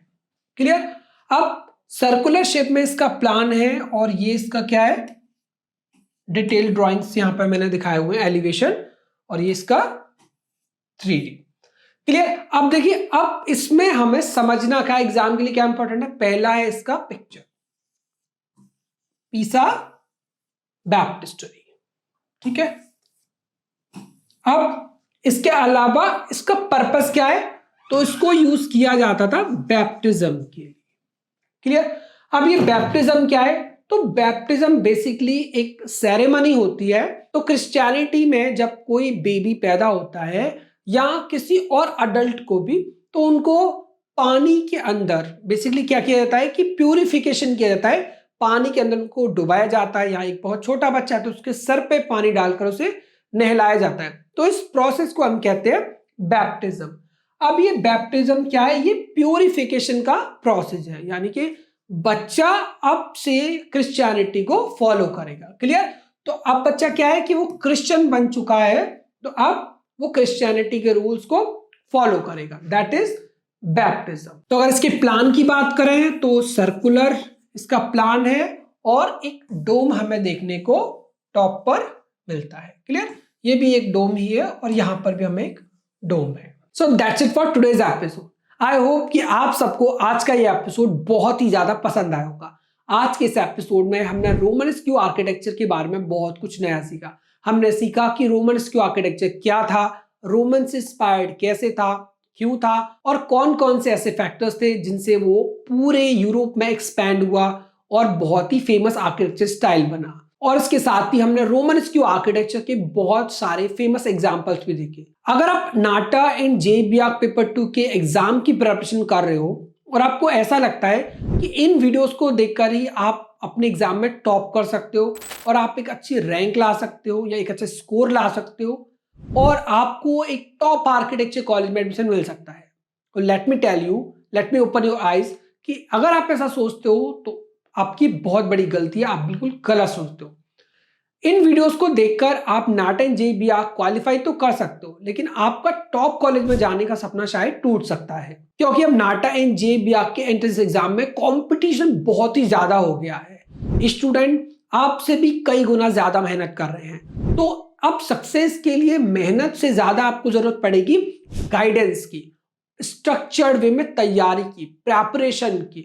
क्लियर? अब सर्कुलर शेप में इसका प्लान है और ये इसका क्या है? डिटेल ड्राइंग्स यहां पर मैंने दिखाए हुए हैं, एलिवेशन, और ये इसका 3D। क्लियर? अब देखिए, अब इसमें हमें समझना क्या एग्जाम के लिए क्या इंपॉर्टेंट है। पहला है इसका पिक्चर, पीसा बैप्टिस्टरी। ठीक है? अब इसके अलावा इसका पर्पस क्या है? तो इसको यूज किया जाता था बैप्टिज्म के लिए। क्लियर? अब ये बैप्टिज्म क्या है? तो बैप्टिज्म बेसिकली एक सेरेमनी होती है। तो क्रिश्चियनिटी में जब कोई बेबी पैदा होता है या किसी और अडल्ट को भी, तो उनको पानी के अंदर बेसिकली क्या किया जाता है कि प्यूरिफिकेशन किया जाता है। पानी के अंदर उनको डुबाया जाता है। यहाँ एक बहुत छोटा बच्चा है तो उसके सर पे पानी डालकर उसे नहलाया जाता है। तो इस प्रोसेस को हम कहते हैं बैप्टिज्म। अब ये बैप्टिज्म क्या है? ये प्यूरिफिकेशन का प्रोसेस है, यानी कि बच्चा अब से क्रिश्चियनिटी को फॉलो करेगा। क्लियर? तो अब बच्चा क्या है कि वो क्रिश्चियन बन चुका है, तो अब वो क्रिश्चियनिटी के रूल्स को फॉलो करेगा। That is baptism. तो अगर इसके प्लान की बात करें तो सर्कुलर इसका प्लान है और एक डोम हमें देखने को टॉप पर मिलता है। क्लियर? ये भी एक डोम ही है और यहां पर भी हमें एक डोम है। So that's it for today's episode. I hope कि आप सबको आज का ये एपिसोड बहुत ही ज्यादा पसंद आया होगा। आज के इस एपिसोड में हमने रोमानिस्क्यू आर्किटेक्चर के बारे में बहुत कुछ नया सीखा। हमने सीखा कि रोमानिस्क्यू आर्किटेक्चर क्या था, रोमन से इंस्पायर्ड कैसे था, क्यों था, और कौन कौन से ऐसे फैक्टर्स थे जिनसे वो पूरे यूरोप में एक्सपैंड हुआ और बहुत ही फेमस आर्किटेक्चर स्टाइल बना। और इसके साथ ही हमने रोमानिस्क्यू आर्किटेक्चर के बहुत सारे फेमस एग्जांपल्स भी देखे। अगर आप नाटा एंड जे-बीआर्क पेपर 2 के एग्जाम की प्रिपरेशन कर रहे हो और आपको ऐसा लगता है कि इन वीडियोस को देखकर ही आप अपने एग्जाम में टॉप कर सकते हो और आप एक अच्छी रैंक ला सकते हो या एक अच्छा स्कोर ला सकते हो और आपको एक टॉप आर्किटेक्चर कॉलेज में एडमिशन मिल सकता है, तो let me tell you, let me open your eyes कि अगर आप ऐसा सोचते हो तो आपकी बहुत बड़ी गलती है। आप बिल्कुल गलत सोचते हो। इन वीडियोस को देखकर आप नाटा एंड जे-बीआर्क क्वालिफाई तो कर सकते हो, लेकिन आपका टॉप कॉलेज में जाने का सपना शायद टूट सकता है, क्योंकि अब नाटा एंड जे-बीआर्क के एंट्रेंस एग्जाम में कंपटीशन बहुत ही ज्यादा हो गया है। स्टूडेंट आपसे भी कई गुना ज्यादा मेहनत कर रहे हैं। तो अब सक्सेस के लिए मेहनत से ज्यादा आपको जरूरत पड़ेगी गाइडेंस की, स्ट्रक्चर्ड वे में तैयारी की, प्रेपरेशन की,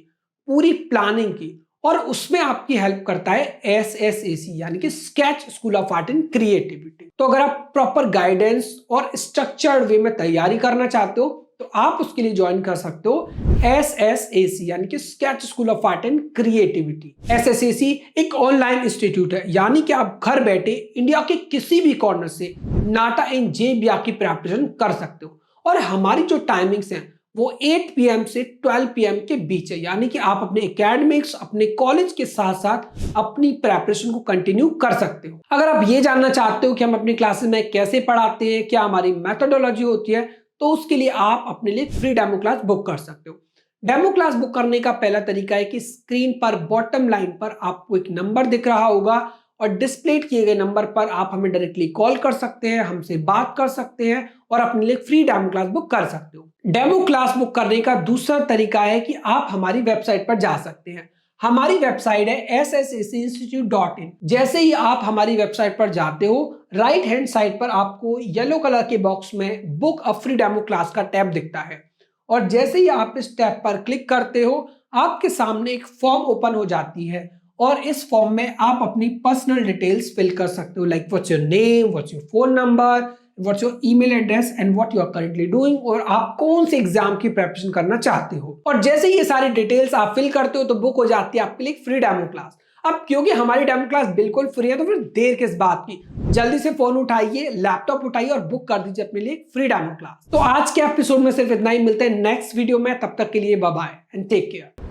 पूरी प्लानिंग की, और उसमें आपकी हेल्प करता है SSAC यानी कि sketch school of art and creativity. तो अगर आप प्रॉपर गाइडेंस और स्ट्रक्चर्ड वे में तैयारी करना चाहते हो तो आप उसके लिए ज्वाइन कर सकते हो SSAC यानी कि sketch school of art and creativity. SSAC एक ऑनलाइन इंस्टीट्यूट है, यानी कि आप घर बैठे इंडिया के किसी भी कॉर्नर से नाटा एंड JBA की प्रिपरेशन कर सकते हो। और हमारी जो टाइमिंग्स हैं वो 8 PM से 12 PM के बीच है, यानी कि आप अपने एकेडमिक्स, अपने कॉलेज के साथ साथ अपनी प्रिपरेशन को कंटिन्यू कर सकते हो। अगर आप ये जानना चाहते हो कि हम अपनी क्लासेस में कैसे पढ़ाते हैं, क्या हमारी मेथोडोलॉजी होती है, तो उसके लिए आप अपने लिए फ्री डेमो क्लास बुक कर सकते हो। डेमो क्लास बुक करने का पहला तरीका है कि स्क्रीन पर बॉटम लाइन पर आपको एक नंबर दिख रहा होगा और डिस्प्ले किए गए नंबर पर आप हमें डायरेक्टली कॉल कर सकते हैं, हमसे बात कर सकते हैं और अपने लिए फ्री डेमो क्लास बुक कर सकते हो। डेमो क्लास बुक करने का दूसरा तरीका है कि आप हमारी वेबसाइट पर जा सकते हैं। हमारी वेबसाइट है ssacinstitute.in। जैसे ही आप हमारी वेबसाइट पर जाते हो, राइट हैंड साइड पर आपको येलो कलर के बॉक्स में book a free demo class का टैब दिखता है और जैसे ही आप इस टैब पर क्लिक करते हो आपके सामने एक फॉर्म ओपन हो जाती है और इस फॉर्म में आप अपनी पर्सनल डिटेल्स फिल कर सकते हो, like what's your name, what's your phone number, what's your email address and what you are currently doing, और आप कौन से एग्जाम की प्रिपरेशन करना चाहते हो। और जैसे ही ये सारी डिटेल्स आप फिल करते हो तो बुक हो जाती है आपके लिए फ्री डेमो क्लास। अब क्योंकि हमारी डेमो क्लास बिल्कुल फ्री है तो फिर देर किस बात की, जल्दी से फोन उठाइए, लैपटॉप उठाइए और बुक कर दीजिए अपने लिए फ्री डेमो क्लास। तो आज के एपिसोड में सिर्फ इतना ही, मिलते हैं नेक्स्ट वीडियो में, तब तक के लिए bye bye and take care.